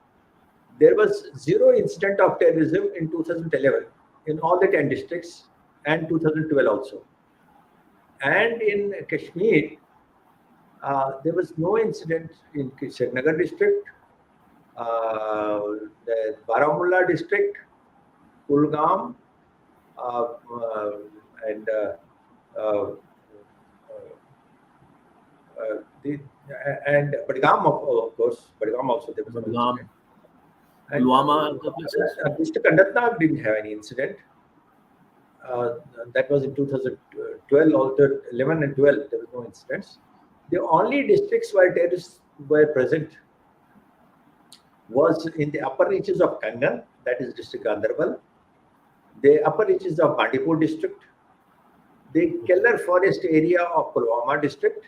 there was zero incident of terrorism in 2011 in all the 10 districts, and 2012 also. And in Kashmir, there was no incident in Srinagar district, the Baramulla district, Kulgam, and Badgam, of course. Badgam also there was no incident. Pulwama, District Anantnag didn't have any incident. That was in 2012, also 11 and 12, there was no incidents. The only districts where terrorists were present was in the upper reaches of Kangan, that is district Gandarbal, the upper reaches of Bandipur district, the Keller forest area of Pulwama district,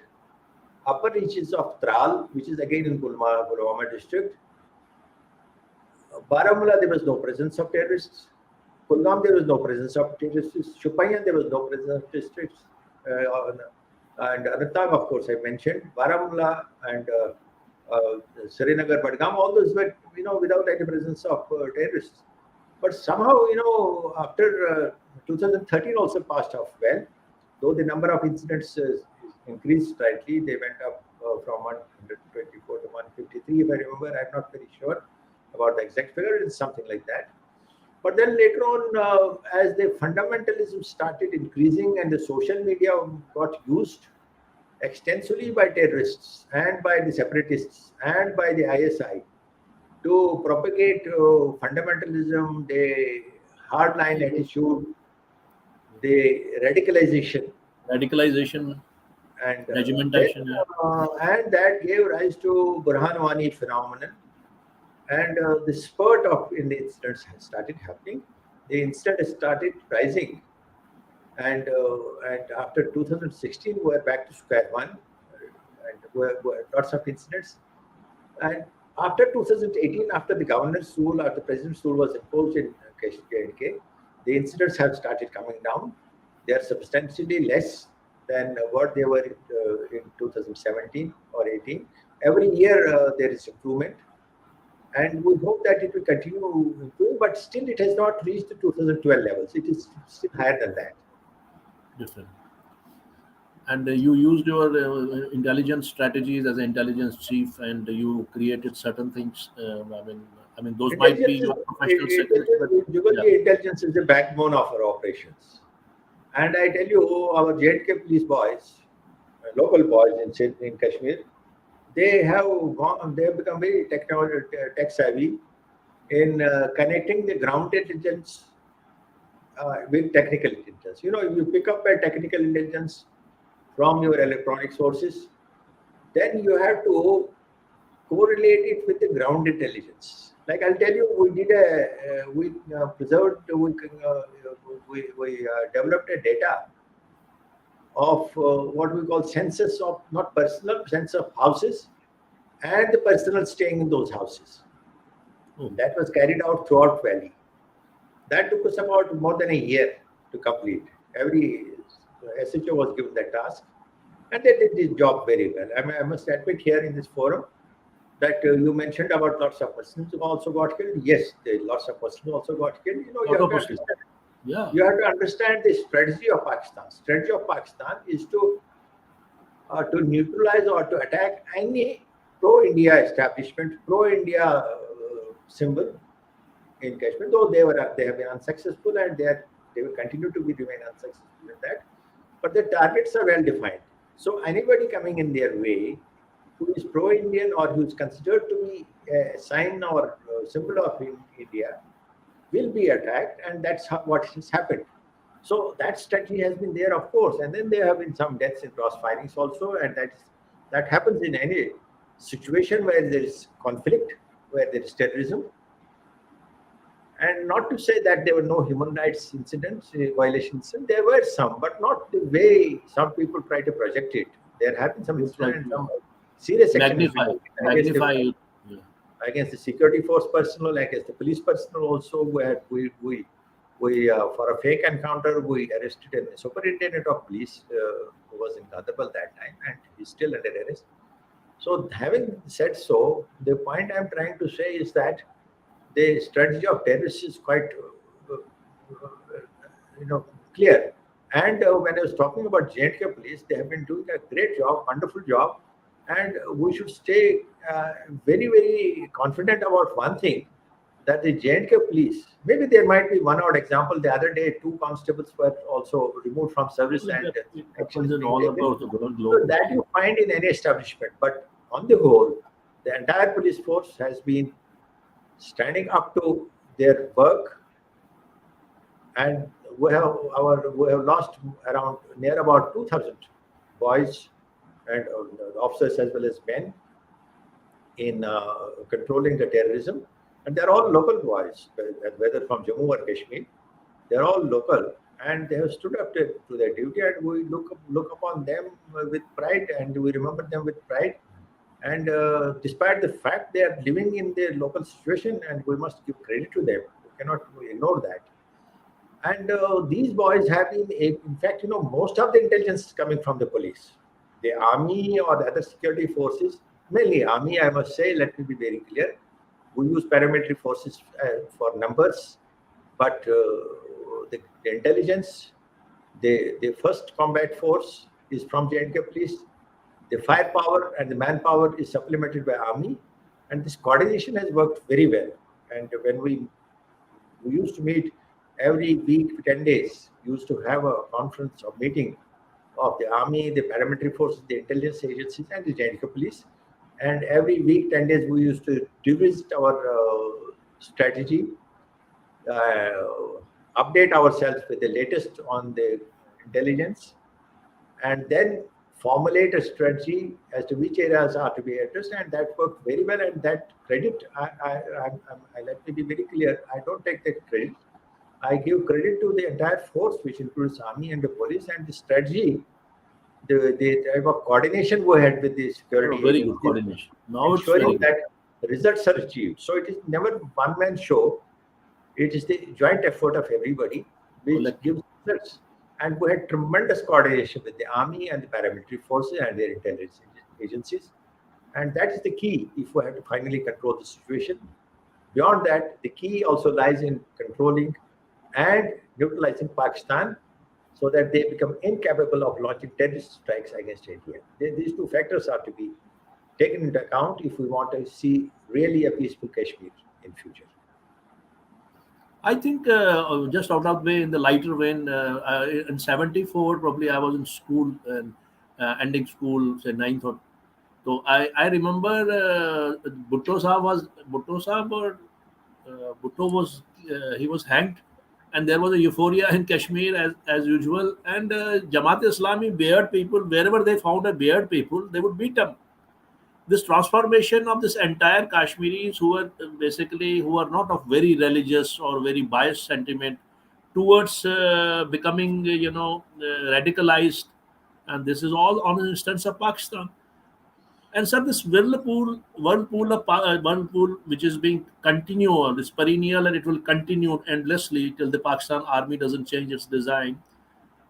upper reaches of Tral, which is again in Pulwama district. Baramulla, there was no presence of terrorists. Kulgam, there was no presence of terrorists. Shupayan, there was no presence of terrorists. And Anantnag, of course, I mentioned. Baramulla and Srinagar, Badgam, all those were, without any presence of terrorists. But somehow, after 2013 also passed off well, though the number of incidents increased slightly. They went up from 124 to 153, if I remember. I'm not very sure about the exact figure. It's something like that. But then later on, as the fundamentalism started increasing and the social media got used extensively by terrorists and by the separatists and by the ISI to propagate fundamentalism, the hardline attitude, the radicalization, Radicalization, and then regimentation. Yeah. and that gave rise to Burhanwani phenomenon, and the spurt of in the incidents has started happening. The incident has started rising, and after 2016, we're back to square one, and we're lots of incidents. And after 2018, after the governor's rule, after the president's rule was imposed in J&K, the incidents have started coming down. They are substantially less than what they were in 2017 or 18. Every year there is improvement, and we hope that it will continue improving. But still, it has not reached the 2012 levels. It is still higher than that. Different. And you used your intelligence strategies as an intelligence chief, and you created certain things. I mean, those might be Intelligence is your professional secrets, but yeah, intelligence is the backbone of our operations. And I tell you, our J&K police boys, local boys in Kashmir, they have become very tech savvy in connecting the ground intelligence with technical intelligence. If you pick up a technical intelligence from your electronic sources, then you have to correlate it with the ground intelligence. Like I'll tell you, we preserved, we developed a data of what we call census of not personal sense of houses and the personal staying in those houses. oh, That was carried out throughout Valley. That took us about more than a year to complete. Every SHO was given that task, and they did this job very well. I must admit here in this forum that you mentioned about lots of Muslims who also got killed. Yes, lots of Muslims also got killed. lot of Muslims. Yeah, You have to understand the strategy of Pakistan. Strategy of Pakistan is to neutralize or to attack any pro-India establishment, pro-India symbol in Kashmir. Though they have been unsuccessful, and they will continue to remain unsuccessful in that. But the targets are well defined. So anybody coming in their way who is pro-Indian or who is considered to be a sign or symbol of India will be attacked, and that's what has happened. So that strategy has been there, of course, and then there have been some deaths in cross firings also, and that happens in any situation where there is conflict, where there is terrorism. And not to say that there were no human rights incidents, violations, there were some, but not the way some people try to project it. There have been some incidents, some serious action has been magnify taken it. Yeah. against the security force personnel, against the police personnel also, where we for a fake encounter, we arrested a superintendent of police who was in Gadaribal that time, and he's still under arrest. So having said so, the point I'm trying to say is that the strategy of terrorists is quite clear. And when I was talking about J&K police, they have been doing a great job, wonderful job, and we should stay very, very confident about one thing, that the J&K police, maybe there might be one odd example. The other day, 2 constables were also removed from service, and It action is happens in being all taken. across the world, So that you find in any establishment. But on the whole, the entire police force has been standing up to their work, and we have lost around near about 2,000 boys and officers as well as men in controlling the terrorism, and they're all local boys, whether from Jammu or Kashmir. They're all local, and they have stood up to their duty, and we look upon them with pride, and we remember them with pride. And despite the fact they are living in their local situation, and we must give credit to them, we cannot ignore that. And these boys have been, in fact, most of the intelligence is coming from the police, the army or the other security forces, mainly army, I must say, let me be very clear. We use paramilitary forces for numbers, But the intelligence, the first combat force is from J&K Police. The firepower and the manpower is supplemented by Army, and this coordination has worked very well. And when we used to meet every week, 10 days, we used to have a conference or meeting of the Army, the paramilitary forces, the intelligence agencies, and the J&K Police. And every week, 10 days, we used to revisit our strategy, uh, update ourselves with the latest on the intelligence, and then formulate a strategy as to which areas are to be addressed. And that worked very well. And that credit, let me be very clear, I don't take that credit. I give credit to the entire force, which includes Army and the police, and the strategy, the type of coordination we had with the security Very good agencies, coordination. Now it's very ensuring good. that results are achieved. So it is never one man show. It is the joint effort of everybody which Collective. gives results. And we had tremendous coordination with the Army and the paramilitary forces and their intelligence agencies. And that is the key if we have to finally control the situation. Beyond that, the key also lies in controlling and neutralizing Pakistan so that they become incapable of launching terrorist strikes against India. These two factors are to be taken into account if we want to see really a peaceful Kashmir in future. I think just out of the way, in the lighter vein, in '74, probably I was in school and ending school, say ninth or so. I remember Bhutto Sahab or Bhutto was he was hanged, and there was a euphoria in Kashmir as usual. And Jamaat Islami beard people, wherever they found a beard people, they would beat them. This transformation of this entire Kashmiris who are basically who are not of very religious or very biased sentiment towards becoming radicalized, and this is all on an instance of Pakistan. And so this whirlpool which is being continual, is perennial, and it will continue endlessly till the Pakistan army doesn't change its design.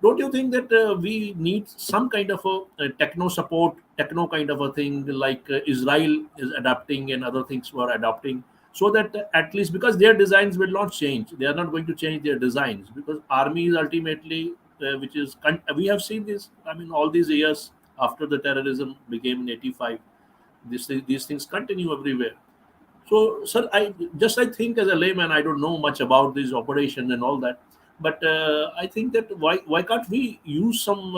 Don't you think that we need some kind of a techno support, techno kind of a thing like Israel is adapting and other things were adopting, so that at least because their designs will not change, they are not going to change their designs because army is ultimately, which is we have seen this. I mean, all these years after the terrorism became in '85, these things continue everywhere. So, sir, I think as a layman, I don't know much about these operations and all that. But I think that why can't we use some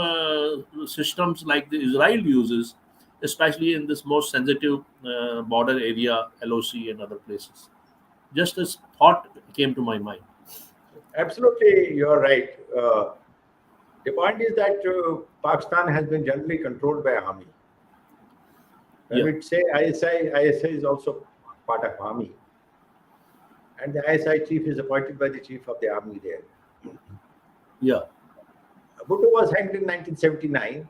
systems like the Israel uses, especially in this most sensitive border area, LOC and other places? Just as thought came to my mind. Absolutely, you're right. The point is that Pakistan has been generally controlled by army. When Yeah, we say ISI is also part of army, and the ISI chief is appointed by the chief of the army there. yeah. Bhutto was hanged in 1979,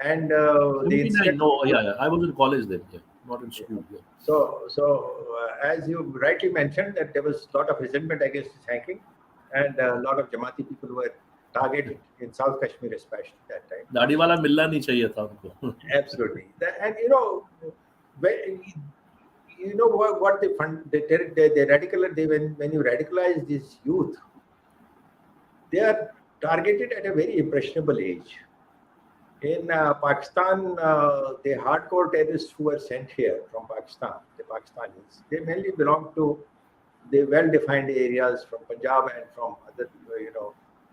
and the 79. incident. No, yeah, yeah. I was in college then. Yeah, not in Yeah. school. Yeah, So as you rightly mentioned, that there was a lot of resentment against his hanging, and a lot of Jamati people were targeted in South Kashmir, especially that time. दाढ़ी वाला मिलना नहीं चाहिए था उनको. Absolutely, and when, what they fund, they radical, when you radicalize this youth, they are targeted at a very impressionable age. In Pakistan, the hardcore terrorists who were sent here from Pakistan, the Pakistanis, they mainly belong to the well-defined areas from Punjab and from other,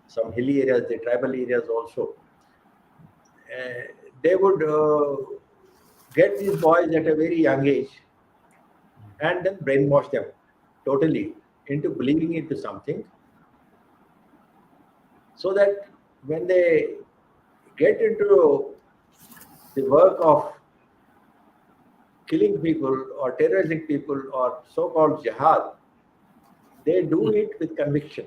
some hilly areas, the tribal areas also. They would get these boys at a very young age and then brainwash them totally into believing into something, so that when they get into the work of killing people or terrorizing people or so-called jihad, they do it with conviction,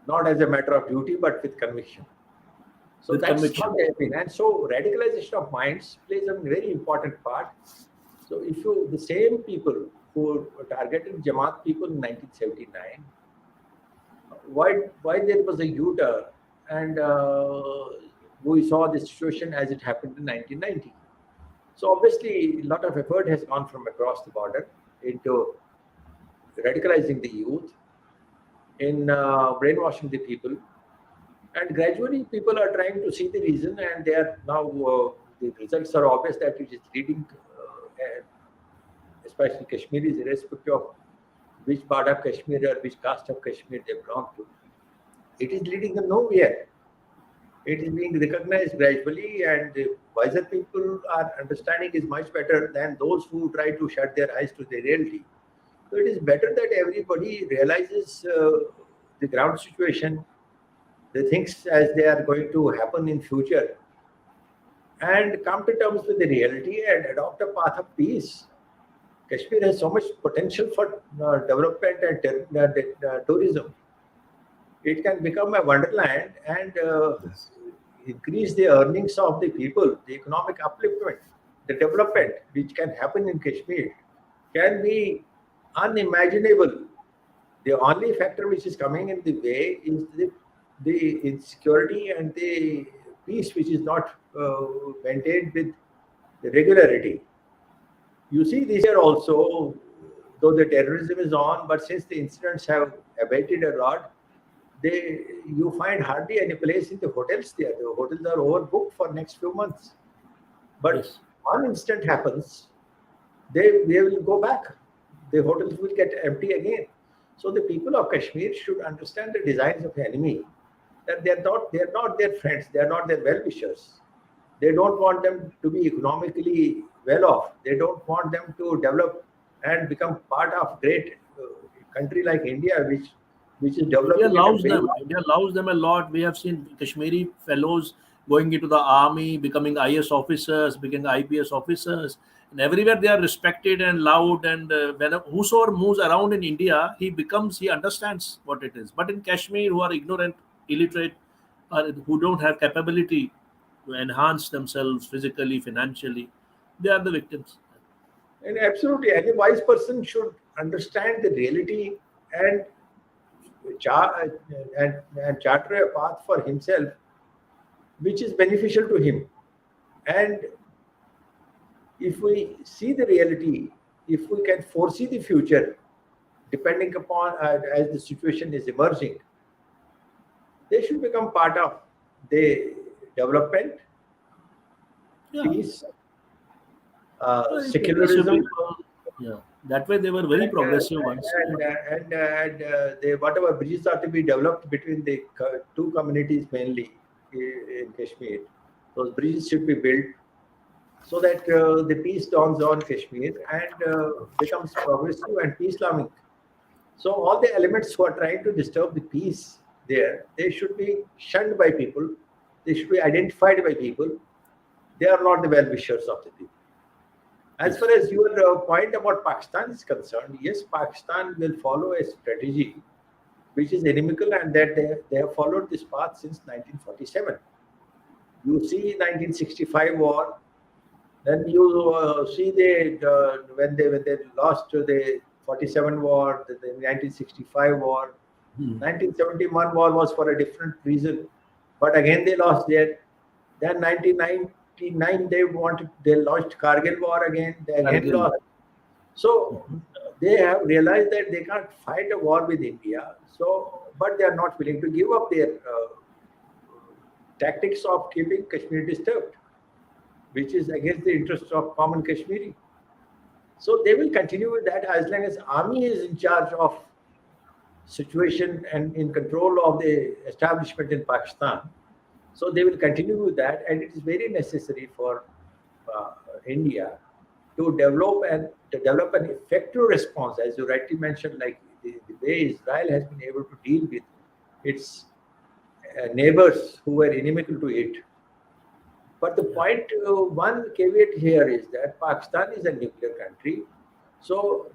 not as a matter of duty, but with conviction. So With that's conviction. what they have been. And so radicalization of minds plays a very important part. So if the same people who targeted Jamaat people in 1979, why there was a U-turn, and we saw the situation as it happened in 1990. So obviously, a lot of effort has gone from across the border into radicalizing the youth, in brainwashing the people. And gradually, people are trying to see the reason, and they are now the results are obvious that it is leading, especially Kashmiris, irrespective of which part of Kashmir or which caste of Kashmir they belong to. It is leading them nowhere. It is being recognized gradually, and the wiser people are understanding is much better than those who try to shut their eyes to the reality. So it is better that everybody realizes the ground situation, the things as they are going to happen in future, and come to terms with the reality and adopt a path of peace. Kashmir has so much potential for development and tourism. It can become a wonderland and Yes. increase the earnings of the people, the economic upliftment, the development which can happen in Kashmir can be unimaginable. The only factor which is coming in the way is the insecurity and the peace which is not maintained with regularity. You see, this year also, though the terrorism is on, but since the incidents have abated a lot, you find hardly any place in the hotels there. The hotels are overbooked for next few months. But Yes. one instant happens, they will go back. The hotels will get empty again. So the people of Kashmir should understand the designs of the enemy. That they are not their friends, they are not their well wishers. They don't want them to be economically well off. They don't want them to develop and become part of great country like India, which is India developing at a loves very them. India loves them a lot. We have seen Kashmiri fellows going into the army, becoming IS officers, becoming IPS officers, and everywhere they are respected and loved. And whosoever moves around in India, he understands what it is. But in Kashmir, who are ignorant, illiterate, or who don't have capability to enhance themselves physically, financially, they are the victims. and absolutely any wise person should understand the reality and char- and charter a path for himself which is beneficial to him. And if we see the reality, if we can foresee the future, depending upon as the situation is emerging, they should become part of the development, Yeah, peace, very progressive secularism, people. Yeah, that way they were very and progressive once. Yeah. whatever bridges are to be developed between the two communities mainly in Kashmir, those bridges should be built so that the peace dawns on Kashmir and becomes progressive and peace loving. So all the elements who are trying to disturb the peace there, they should be shunned by people. They should be identified by people. They are not the well-wishers of the people. As far Yes. as your point about Pakistan is concerned, yes, Pakistan will follow a strategy which is inimical and that they have followed this path since 1947. You see 1965 war, then you see when they lost the 47 war, the 1965 war, Hmm. 1971 war was for a different reason, but again they lost there. Then 1999 they launched Kargil war again. They again Kargil. lost. So they have realized that they can't fight a war with India. So, but they are not willing to give up their tactics of keeping Kashmir disturbed, which is against the interests of common Kashmiri. So they will continue with that as long as army is in charge of situation and in control of the establishment in Pakistan. So they will continue with that, and it is very necessary for uh, India to develop an effective response, as you rightly mentioned, like the way Israel has been able to deal with its neighbors who were inimical to it. But the Yeah. point, one caveat here is that Pakistan is a nuclear country. So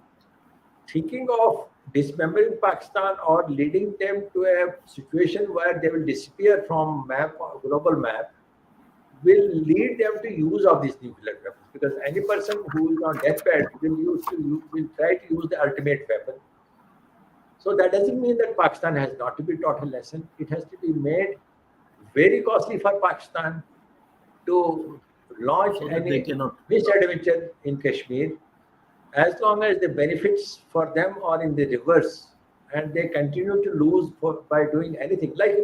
thinking of dismembering Pakistan or leading them to a situation where they will disappear from global map will lead them to use of these nuclear weapons, because any person who is on deathbed will try to use the ultimate weapon. So that doesn't mean that Pakistan has not to be taught a lesson. It has to be made very costly for Pakistan to launch So that they any cannot. misadventure in Kashmir, as long as the benefits for them are in the reverse and they continue to lose by doing anything. Like,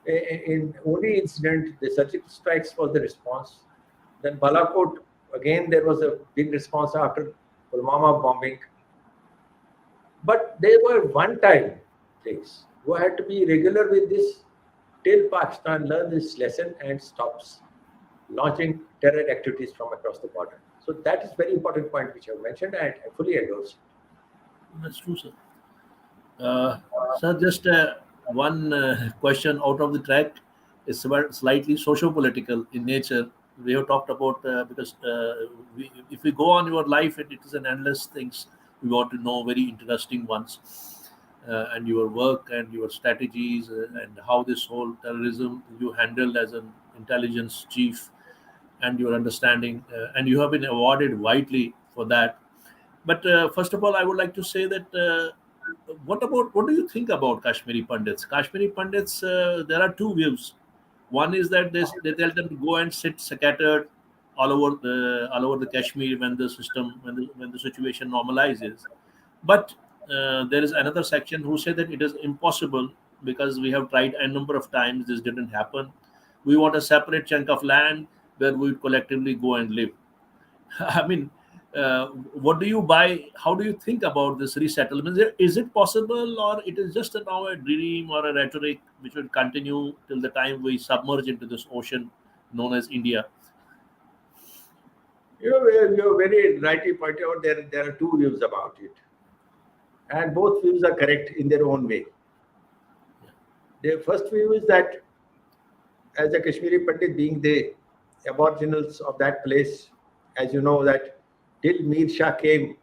in only incident, the surgical strikes was the response. Then Balakot, again, there was a big response after Pulwama bombing. But they were one-time things. You had to be regular with this till Pakistan learns this lesson and stops launching terror activities from across the border. So that is very important point which you have mentioned, and I fully endorse. That's true, sir. Uh, Sir, just one question out of the track is slightly socio-political in nature. We have talked about because if we go on your life, it is an endless things. We want to know very interesting ones, and your work and your strategies and how this whole terrorism you handled as an intelligence chief and your understanding, and you have been awarded widely for that. But first of all, I would like to say that what do you think about Kashmiri Pandits? Kashmiri Pandits, there are two views. One is that they tell them to go and sit scattered all over the Kashmir when the system when the situation normalizes. But there is another section who say that it is impossible because we have tried a number of times. This didn't happen. We want a separate chunk of land where we would collectively go and live. I mean, what do you buy? How do you think about this resettlement? Is it possible, or it is just now a dream or a rhetoric which will continue till the time we submerge into this ocean known as India? You very rightly pointed out there are two views about it, and both views are correct in their own way. The first view is that as a Kashmiri Pandit, being the aboriginals of that place, as you know, that till Mir Shah came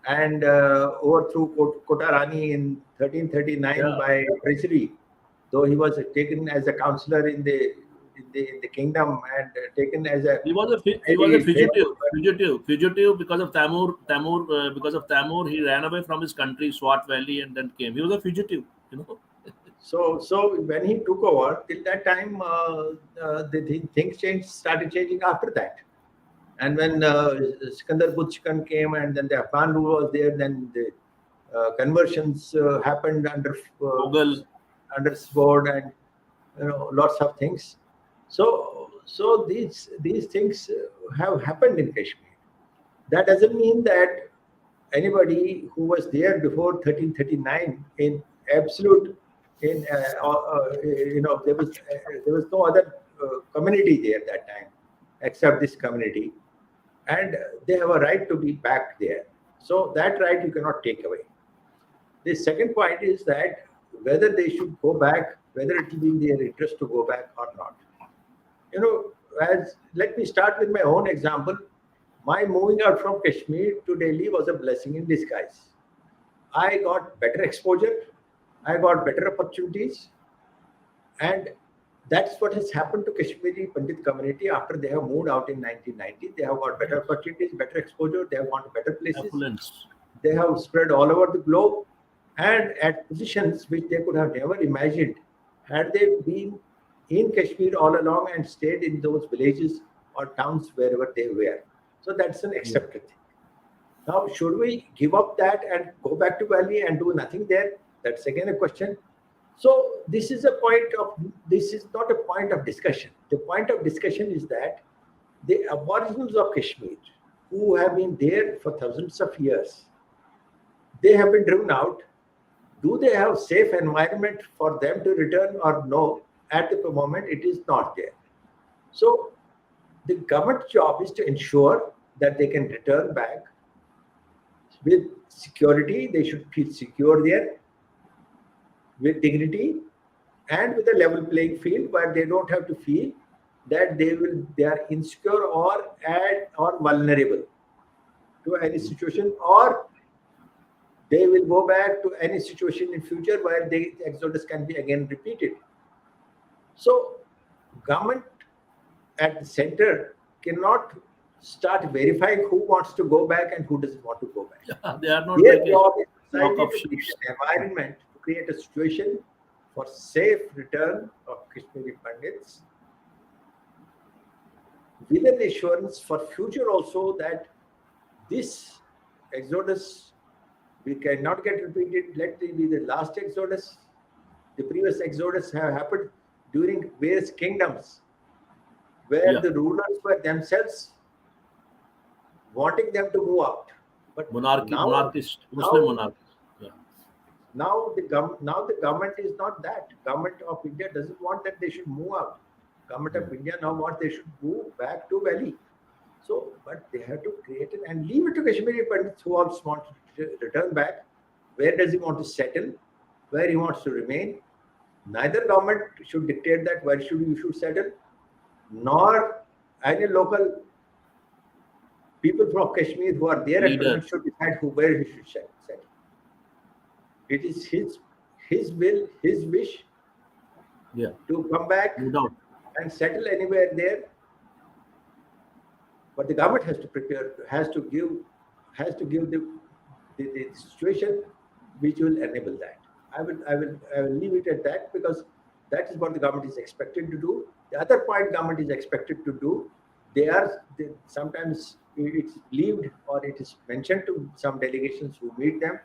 and overthrew Kota Rani in 1339 Yeah, by treachery, though he was taken as a counselor in the kingdom and taken as a he was a very fugitive, faithful. fugitive because of because of Tamur. He ran away from his country, Swat Valley, and then came. He was a fugitive, you know. So when he took over, till that time, things started changing after that. And when Sikandar Butchkan came, and then the Afghan rule was there, then the conversions happened Mughal, under sword, and lots of things. So these things have happened in Kashmir. That doesn't mean that anybody who was there before 1339 in absolute in there was no other community there that time except this community, and they have a right to be back there. So that right you cannot take away. The second point is that whether they should go back, whether it will be in their interest to go back or not. you know as let me start with my own example. My moving out from Kashmir to Delhi was a blessing in disguise. I got better exposure, I got better opportunities, and that's what has happened to Kashmiri Pandit community after they have moved out in 1990. They have got better yes, opportunities, better exposure, they have gone to better places, affluence. they have spread all over the globe and at positions which they could have never imagined had they been in Kashmir all along and stayed in those villages or towns wherever they were. So that's an Yeah. accepted thing. Now, should we give up that and go back to Valley and do nothing there? That's again a question. So this is not a point of discussion. The point of discussion is that the aboriginals of Kashmir, who have been there for thousands of years, they have been driven out. Do they have safe environment for them to return or no? At the moment, it is not there. So the government job is to ensure that they can return back with security. They should feel secure there, with dignity, and with a level playing field where they don't have to feel that they are insecure or vulnerable to any situation, or they will go back to any situation in future where the exodus can be again repeated. So government at the center cannot start verifying who wants to go back and who doesn't want to go back. Yeah, they are not Their like a job is flock society of to sheep. create an environment, to create a situation for safe return of Kashmiri Pandits, with an assurance for future also that this exodus, we cannot get repeated. Let it be the last exodus. The previous exodus have happened during various kingdoms where Yeah. the rulers were themselves wanting them to move out. But Monarchist, Muslim now, monarchist. Yeah. now the government is not that. Government of India doesn't want that they should move out. Government of India now wants they should move back to Valley. So, but they have to create it and leave it to Kashmiri Pandits who also want to return back. Where does he want to settle? Where he wants to remain? Neither government should dictate that where you should settle, nor any local people from Kashmir who are there at Leader. present should decide where he should settle. It is his will, his wish Yeah. to come back No doubt. and settle anywhere there. But the government has to prepare, has to give the situation which will enable that. I will leave it at that because that is what the government is expected to do. The other point government is expected to do, sometimes it's believed or it is mentioned to some delegations who meet them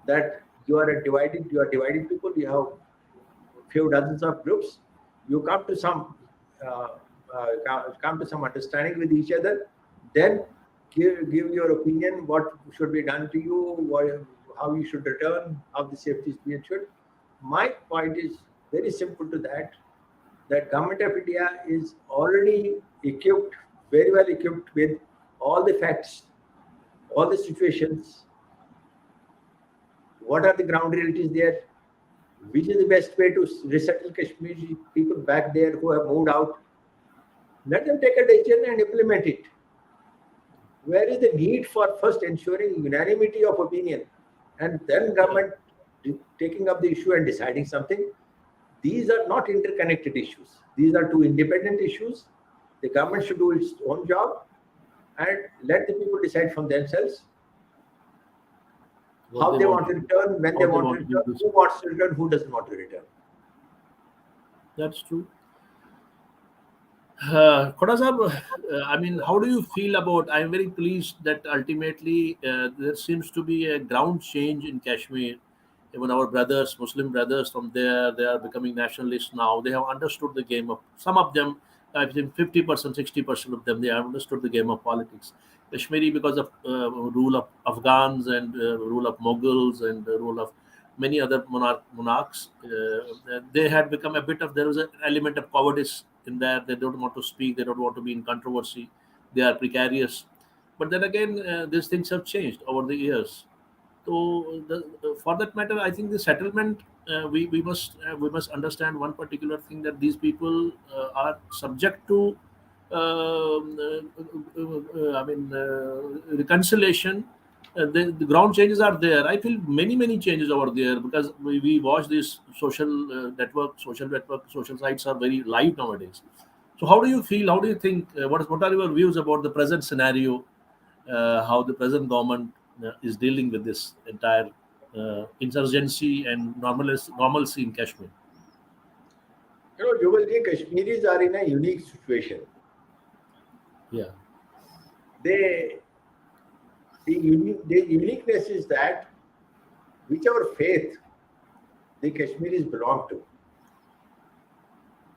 that you are dividing people. You have few dozens of groups. You uh, come to some understanding with each other. Then give your opinion what should be done to you, how you should return, how the safety is being ensured. My point is very simple to that. That government of India is already equipped, very well equipped with all the facts, all the situations. What are the ground realities there? Which is the best way to resettle Kashmiri people back there who have moved out? Let them take a decision and implement it. Where is the need for first ensuring unanimity of opinion and then government taking up the issue and deciding something? These are not interconnected issues. These are two independent issues. The government should do its own job and let the people decide from themselves how they want to return, when they want to return, who wants to return, who doesn't want to return. That's true. Khoda Sahab, I mean, how do you feel about? I'm very pleased that ultimately there seems to be a ground change in Kashmir. Even our brothers, Muslim brothers from there, they are becoming nationalists now. They have understood the game of some of them. I think 50%, 60% of them they have understood the game of politics. Kashmiri, because of rule of Afghans and rule of Mughals and rule of many other monarchs, they had become a bit of there was an element of cowardice in that they don't want to speak, they don't want to be in controversy, they are precarious. But then again, these things have changed over the years. So, for that matter, I think the settlement we must understand one particular thing that these people are subject to. I mean, reconciliation. The ground changes are there. I feel many changes over there because we watch this social sites are very live nowadays. So, how do you feel? How do you think? What are your views about the present scenario? How the present government is dealing with this entire insurgency and normalcy in Kashmir. You will think Kashmiris are in a unique situation. Yeah, They the uniqueness is that whichever faith the Kashmiris belong to,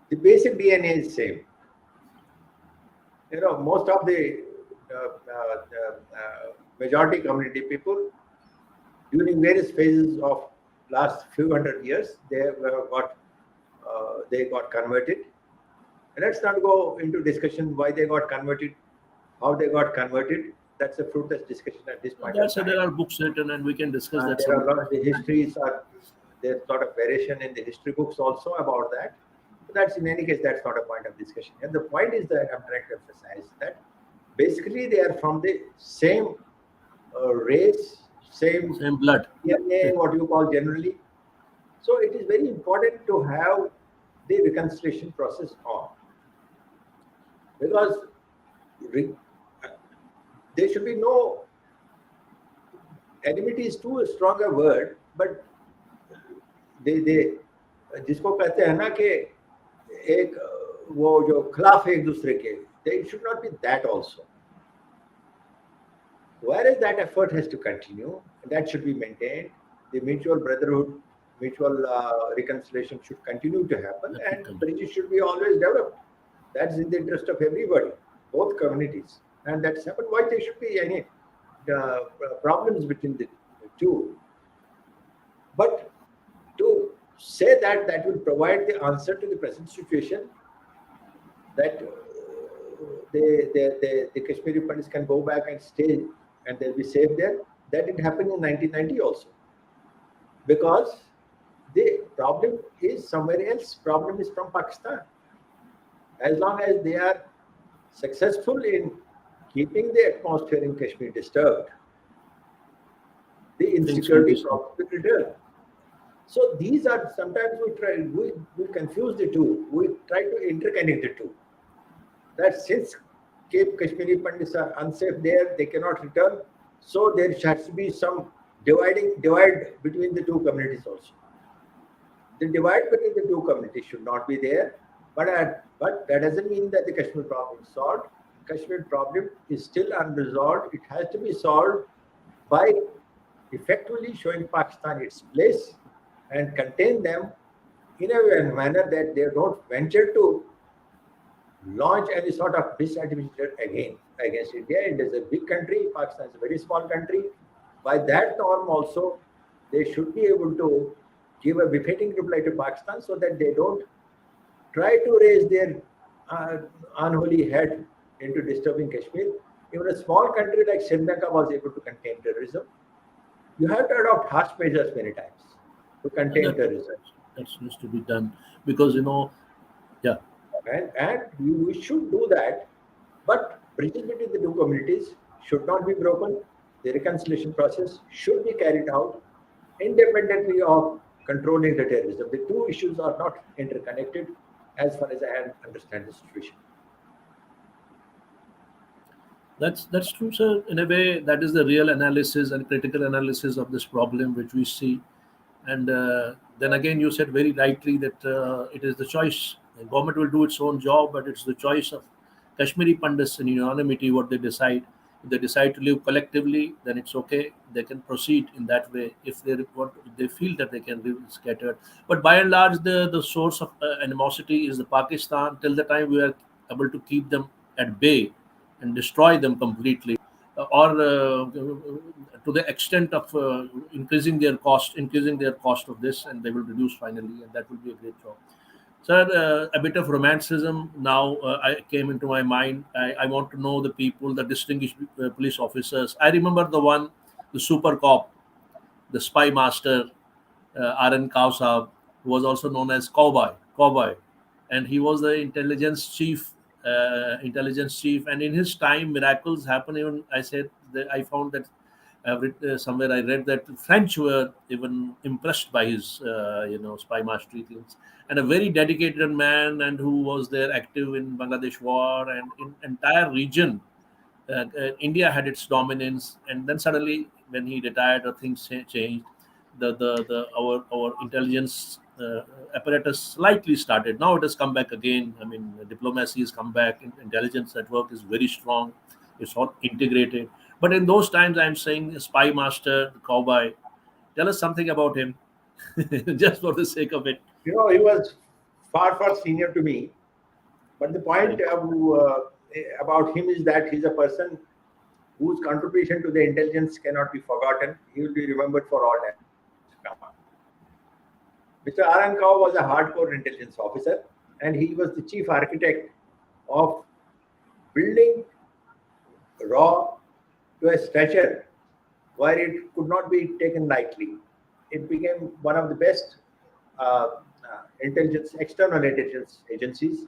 the basic DNA is same. Most of the majority community people during various phases of last few hundred years, they got converted. And let's not go into discussion why they got converted, how they got converted. That's a fruitless discussion at this point of that's time. there are books written and we can discuss that. There are a lot of the histories are there's sort of variation in the history books also about that. But that's in any case that's not a point of discussion. And the point is that I'm trying to emphasize that basically they are from the same race, same blood. DNA, what you call generally. So it is very important to have the reconciliation process on because there should be no enmity is too strong a word, but they जिसको कहते हैं ना कि एक वो जो खिलाफ है एक दूसरे के, they should not be that also. Whereas that effort has to continue, and that should be maintained. The mutual brotherhood, mutual reconciliation should continue to happen, That would and continue. bridges should be always developed. That's in the interest of everybody, both communities, and that's happened. Why there should be any problems between the two? But to say that that will provide the answer to the present situation, that the Kashmiri Pandits can go back and stay and they'll be safe there. That did happen in 1990 also, because the problem is somewhere else. Problem is from Pakistan. As long as they are successful in keeping the atmosphere in Kashmir disturbed, the Things will be insecurity so. problems will return. So these are sometimes we confuse the two. We try to interconnect the two. That since Cape Kashmiri Pandits are unsafe there, they cannot return. So there has to be some divide between the two communities also. The divide between the two communities should not be there, but that doesn't mean that the Kashmir problem is solved. Kashmir problem is still unresolved. It has to be solved by effectively showing Pakistan its place and contain them in a manner that they don't venture to launch any sort of misadventure again against India. India is a big country, Pakistan is a very small country. By that norm, also, they should be able to give a befitting reply to Pakistan so that they don't try to raise their uh, unholy head into disturbing Kashmir. Even a small country like Sri Lanka was able to contain terrorism. You have to adopt harsh measures many times to contain That terrorism. that needs to be done because yeah, And we should do that. But bridges between the two communities should not be broken. The reconciliation process should be carried out independently of controlling the terrorism. The two issues are not interconnected as far as I understand the situation. that's true, sir. In a way, that is the real analysis and critical analysis of this problem which we see. And then again, you said very rightly that it is the choice. The government will do its own job, but it's the choice of Kashmiri Pandits in unanimity what they decide. If they decide to live collectively, then it's okay. They can proceed in that way. If they want, if they feel that they can live scattered. But by and large, the source of animosity is the Pakistan. Till the time we are able to keep them at bay and destroy them completely, or to the extent of increasing their cost of this, and they will reduce finally, and that will be a great job. Sir, a bit of romanticism now I came into my mind. I want to know the people, the distinguished police officers. I remember the one, the super cop, the spy master, R.N. Kausab, who was also known as Cowboy, and he was the intelligence chief. And in his time, miracles happen. Even I said that I found that somewhere I read that French were even impressed by his spy mastery things. And a very dedicated man, and who was there active in Bangladesh war and in entire region. India had its dominance, and then suddenly, when he retired, things changed. The our intelligence apparatus slightly started. Now it has come back again. I mean, diplomacy has come back. Intelligence network is very strong. It's all integrated. But in those times, I'm saying spy master, cowboy. Tell us something about him, just for the sake of it. He was far senior to me. But the point Right. about him is that he's a person whose contribution to the intelligence cannot be forgotten. He will be remembered for all time to come. Mr. Aran Kaur was a hardcore intelligence officer, and he was the chief architect of building Raw to a stature where it could not be taken lightly. It became one of the best external intelligence agencies,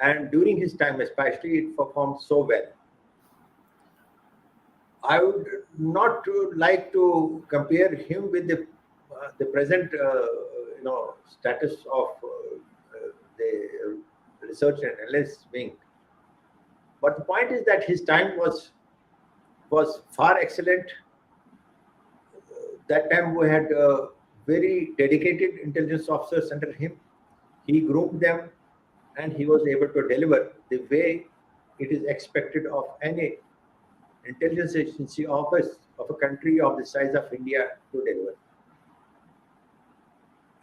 and during his time, especially, it performed so well. I would not like to compare him with the present status of the research and analysis wing. But the point is that his time was far excellent. That time we had very dedicated intelligence officers under him. He groomed them, and he was able to deliver the way it is expected of any intelligence agency office of a country of the size of India to deliver.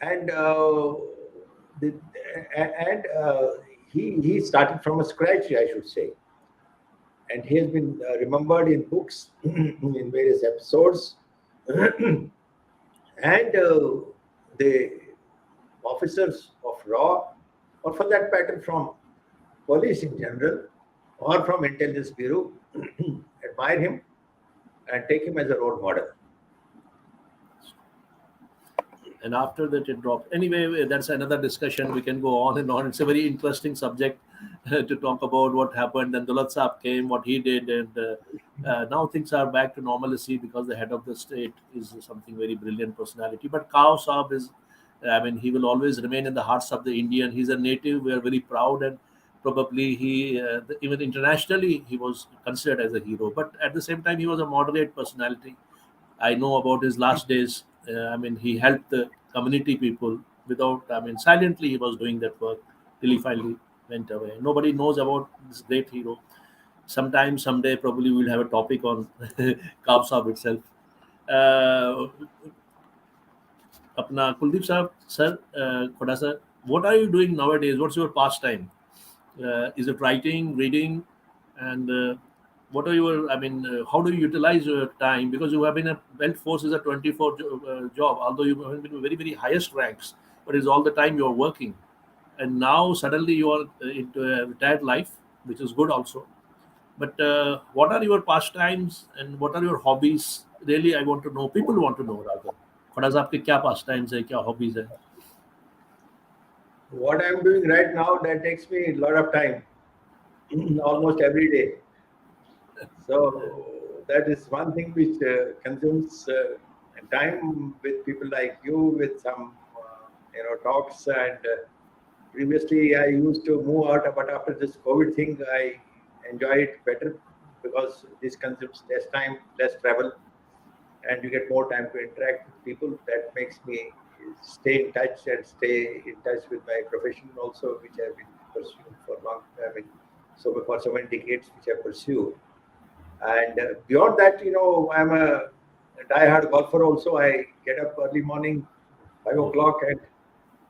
And the, and he started from a scratch, I should say, and he has been remembered in books in various episodes. And the officers of law, or for that matter, from police in general, or from intelligence bureau, admire him and take him as a role model. And after that it dropped. Anyway, that's another discussion. We can go on and on. It's a very interesting subject to talk about what happened. And Dulat Saab came, what he did, and now things are back to normalcy because the head of the state is something very brilliant personality. But Kao Saab is, I mean, he will always remain in the hearts of the Indian. He's a native. We are very proud, and probably he, even internationally, he was considered as a hero. But at the same time, he was a moderate personality. I know about his last days. I mean, he helped the community people without, I mean, silently he was doing that work till he finally went away. Nobody knows about this great hero. Sometime, someday, probably we'll have a topic on Kaab itself. Uh, अपना कुलदीप साहब sir, Khoda sir, what are you doing nowadays? What's your pastime? Is it writing, reading, and what are your? I mean, how do you utilize your time? Because you have been a belt force is a 24 job, although you have been very very highest ranks, but it's all the time you are working, and now suddenly you are into a retired life, which is good also. But what are your pastimes and what are your hobbies? Really, I want to know. People want to know rather. खड़ा साहब के क्या pastimes है, क्या hobbies है? What I'm doing right now, that takes me a lot of time, almost every day. So that is one thing which consumes time with people like you, with some talks. And previously, I used to move out, but after this COVID thing, I enjoy it better because this consumes less time, less travel, and you get more time to interact with people. That makes me stay in touch and stay in touch with my profession also, which I've been pursuing for long. I mean, so for so many decades, which I pursue. And beyond that, I'm a die-hard golfer also. I get up early morning, 5 o'clock, and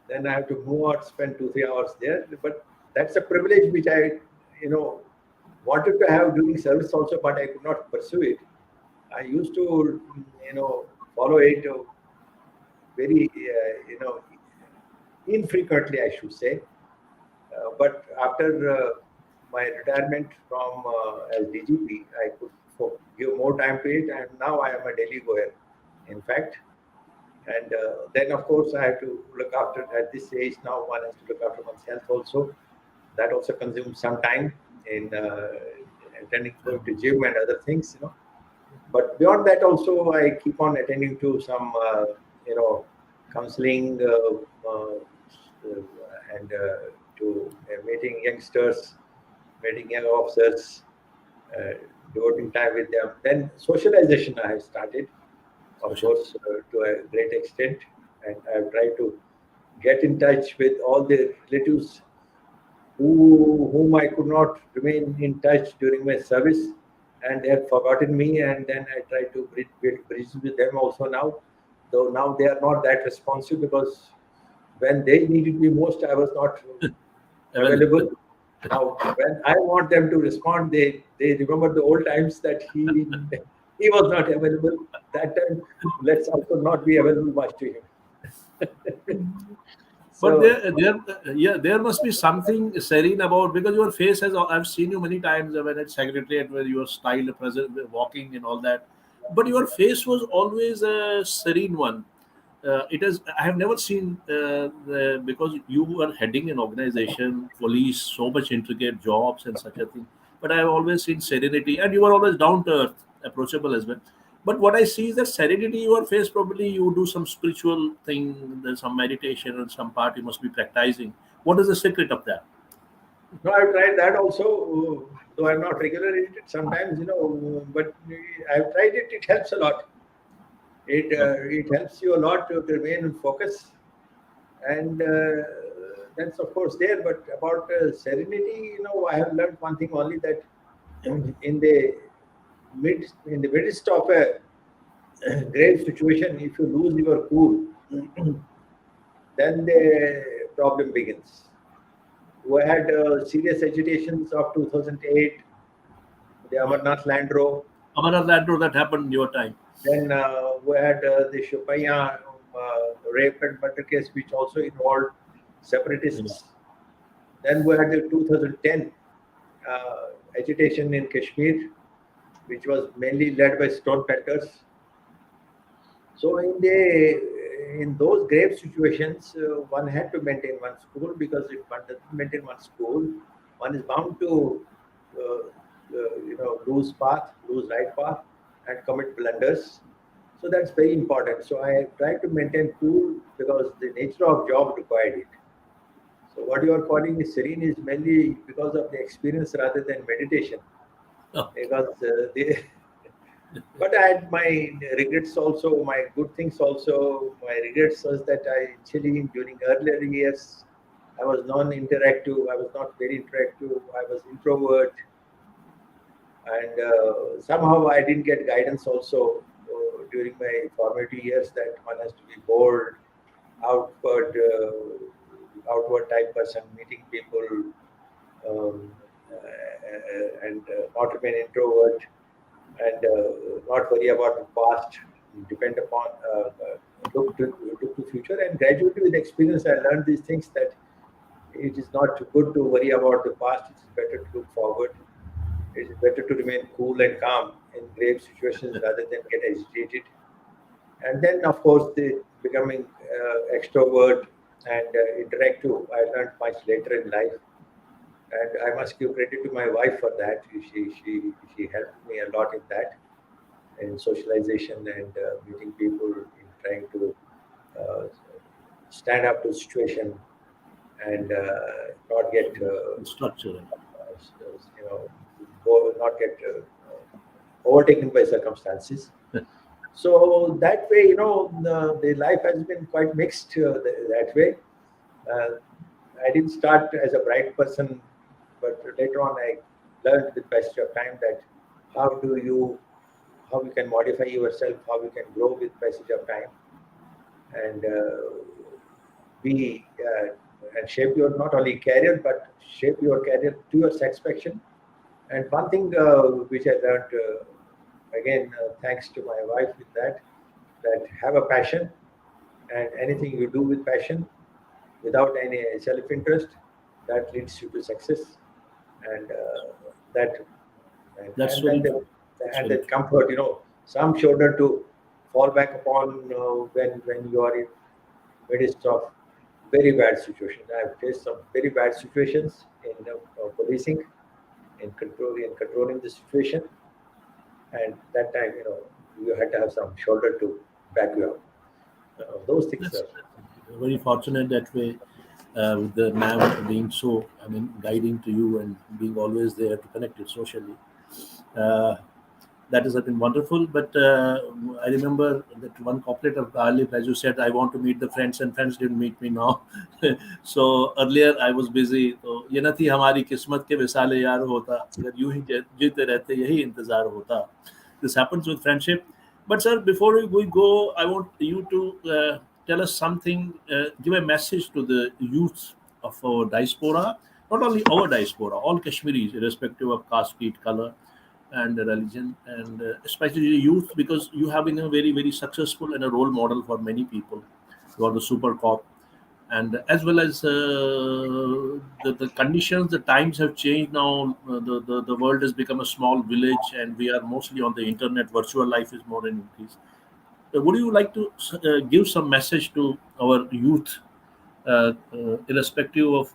then I have to move out, spend 2-3 hours there. But that's a privilege which I, wanted to have during service also, but I could not pursue it. I used to, follow it very, infrequently, I should say. But after my retirement from as DGP, I could give more time to it, and now I am a daily goer, in fact. And then, of course, I have to look after, at this age now, one has to look after one's health also. That also consumes some time in attending going to gym and other things, But beyond that, also, I keep on attending to some, counseling and to meeting youngsters, meeting young officers, uh, devoting time with them. Then socialization I have started, of course, to a great extent, and I've tried to get in touch with all the relatives whom I could not remain in touch during my service, and they had forgotten me. And then I try to build bridges with them also now, though now they are not that responsive because when they needed me most, I was not available. Now, when I want them to respond, they remember the old times that he was not available that time. Let's also not be available much to him. But So yeah, there must be something serene about because your face has. I've seen you many times when at secretariat where your style, present, walking, and all that. But your face was always a serene one. It is. I have never seen because you were heading an organization, police, so much intricate jobs and such a thing. But I have always seen serenity, and you were always down to earth, approachable as well. But what I see is that serenity in your face. Probably you do some spiritual thing, there's some meditation, and some part you must be practicing. What is the secret of that? no, I've tried that also, though I'm not regular in it sometimes, but I've tried it. It helps a lot. It helps you a lot to remain in focus, and that's of course there. But about serenity, I have learned one thing only, that in the in the midst of a grave situation, if you lose your cool, then the problem begins. We had serious agitations of 2008, the Amarnath land row. Amara, that happened in your time. Then we had the Shopaya rape and murder case, which also involved Yeah. separatists. Then we had the 2010 agitation in Kashmir, which was mainly led by stone cutters. So in those grave situations, one had to maintain one school, because if one doesn't maintain one school, one is bound to lose path, lose right path, and commit blunders. So that's very important. So I try to maintain cool because the nature of job required it. So what you are calling is serene is mainly because of the experience rather than meditation. Okay. Because but I had my regrets also, my good things also. My regrets was that I actually during earlier years I was non-interactive. I was not very interactive. I was introvert, and somehow I didn't get guidance also during my formative years that one has to be bold, outward, outward type person, meeting people, um, and not remain introvert, and not worry about the past, depend upon look to future. And gradually with experience, I learned these things that it is not good to worry about the past. It is better to look forward. It is better to remain cool and calm in grave situations rather than get agitated. And then, of course, the becoming extrovert and interactive, I learned much later in life. And I must give credit to my wife for that. She helped me a lot in that, in socialization and meeting people, in trying to uh, stand up to situation and not get Structure. not get overtaken by circumstances. So that way, the life has been quite mixed that way. Uh, I didn't start as a bright person, but later on I learned with passage of time that how do you how you can modify yourself, how you can grow with passage of time, and be and shape your not only career but shape your career to your satisfaction. And one thing which I learned again, thanks to my wife, with that have a passion, and anything you do with passion without any self-interest, that leads you to success. And that That's and then very true. That's and very that true. comfort, some shoulder to fall back upon when you are in midst of very bad situations. I have faced some very bad situations in policing, in controlling the situation, and that time, you had to have some shoulder to back you up. Those things That's are. very fortunate that way, with the ma'am being so, I mean, guiding to you and being always there to connect you socially. Uh, that has been wonderful. But I remember that one couplet of Galip, as you said, I want to meet the friends, and friends didn't meet me now. So earlier I was busy. तो ये न थी हमारी किस्मत के विसाले यार होता, अगर यूं ही जीते रहते यही इंतजार होता. This happens with friendship. But sir, before we go, I want you to tell us something, give a message to the youth of our diaspora, not only our diaspora, all Kashmiris, irrespective of caste, creed, color, and religion, and especially youth, because you have been a very, very successful and a role model for many people. You are the super cop, and as well as the conditions, the times have changed now. The world has become a small village, and we are mostly on the internet. Virtual life is more in increase. Would you like to give some message to our youth, irrespective of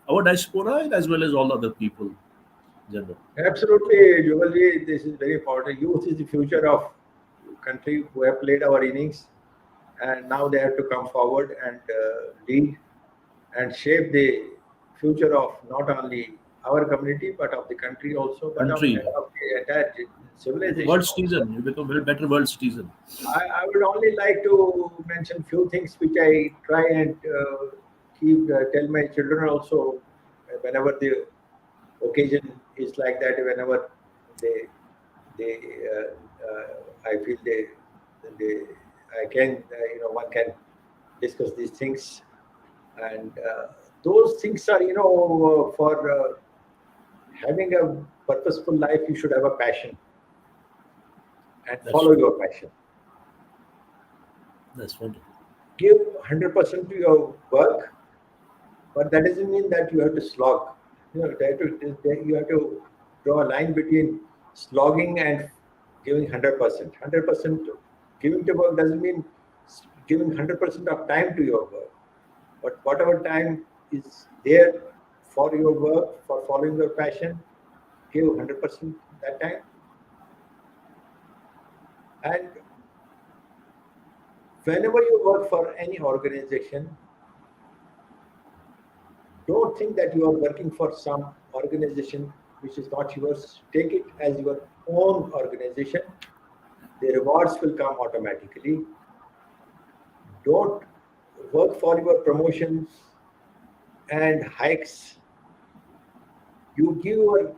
our diaspora, and as well as all other people in general? Absolutely, Jugalji, this is very important. Youth is the future of country who have played our innings, and now they have to come forward and lead and shape the future of not only our community but of the country also, but Country, of the entire civilization world also. citizen, you become a better world citizen. I would only like to mention few things which I try and keep tell my children also whenever the occasion is like that, whenever they they I feel they I can one can discuss these things, and those things are for having a purposeful life. You should have a passion and That's follow true. your passion. That's wonderful. Give 100% to your work, but that doesn't mean that you have to slog. You have to draw a line between slogging and giving 100%. 100% giving to work doesn't mean giving 100% of time to your work. But whatever time is there for your work, for following your passion, give 100% that time. And whenever you work for any organization, don't think that you are working for some organization which is not yours. Take it as your own organization. The rewards will come automatically. Don't work for your promotions and hikes. You give your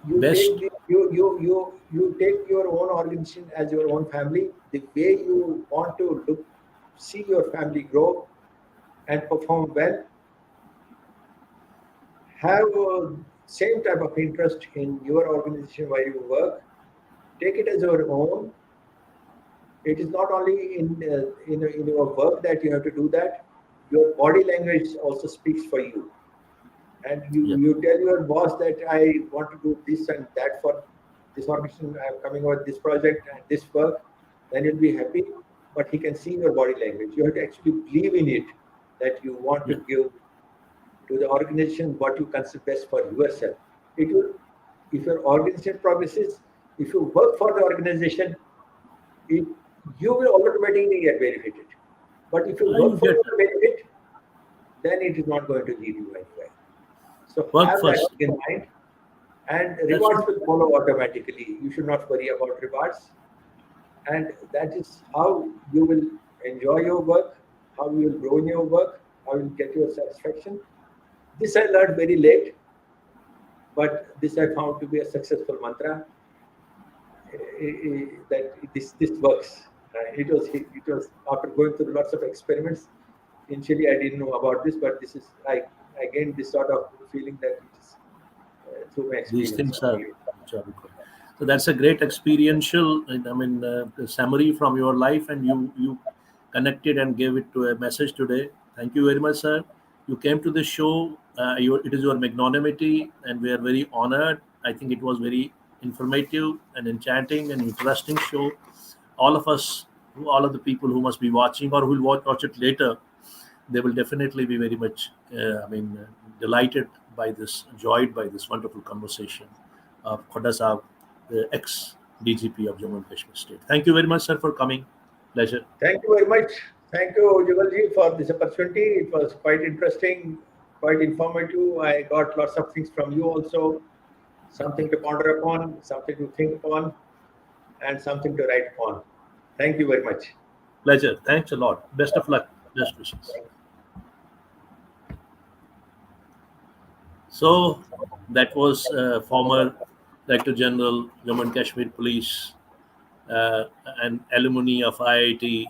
you take Best. the, you take your own organization as your own family. The way you want to see your family grow and perform well, have same type of interest in your organization where you work. Take it as your own. It is not only in your work that you have to do that. Your body language also speaks for you, and Yeah. you tell your boss that I want to do this and that for this organization. I'm coming out with this project and this work. Then you'll be happy. But he can see your body language. You have to actually believe in it that you want to Yeah. give to the organization what you consider best for yourself. It will, if your organization progresses, if you work for the organization, it, you will automatically get benefited. But if you I work for get your benefit, then it is not going to lead you anywhere. So work have that first. in mind, and That's rewards will follow automatically. You should not worry about rewards, and that is how you will enjoy your work, how you will grow in your work, how you will get your satisfaction. This I learned very late, but this I found to be a successful mantra. That this works. It was after going through lots of experiments. Initially, I didn't know about this, but this is I gained this sort of feeling that it is through my these experience things are. only. So that's a great experiential, I mean, summary from your life, and you connected and gave it to a message today. Thank you very much, sir. You came to the show. It is your magnanimity, and we are very honored. I think it was very informative and enchanting and interesting show. All of us, all of the people who must be watching or who will watch it later, they will definitely be very much, delighted by this, joyed by this wonderful conversation of Khoda Saab, the ex DGP of Jammu and Kashmir State. Thank you very much, sir, for coming. Pleasure. Thank you very much. Thank you, Jugalji, for this opportunity. It was quite interesting, quite informative. I got lots of things from you also, something to ponder upon, something to think upon, and something to write upon. Thank you very much. Pleasure. Thanks a lot. Best of luck. Best wishes. So that was former Director General, Jammu and Kashmir Police, uh, and alumni of IIT,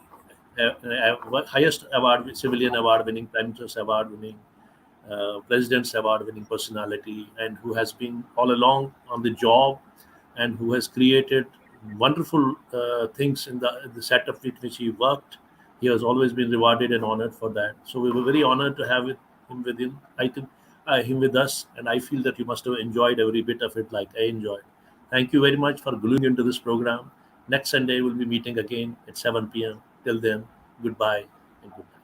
highest award, civilian award winning, Prime Minister's award winning, President's award winning personality, and who has been all along on the job, and who has created wonderful things in the setup with which he worked. He has always been rewarded and honored for that. So we were very honored to have him with him. I think him with us, and I feel that you must have enjoyed every bit of it, like I enjoyed. Thank you very much for gluing into this program. Next Sunday we'll be meeting again at 7 p.m. Till then, goodbye and good night.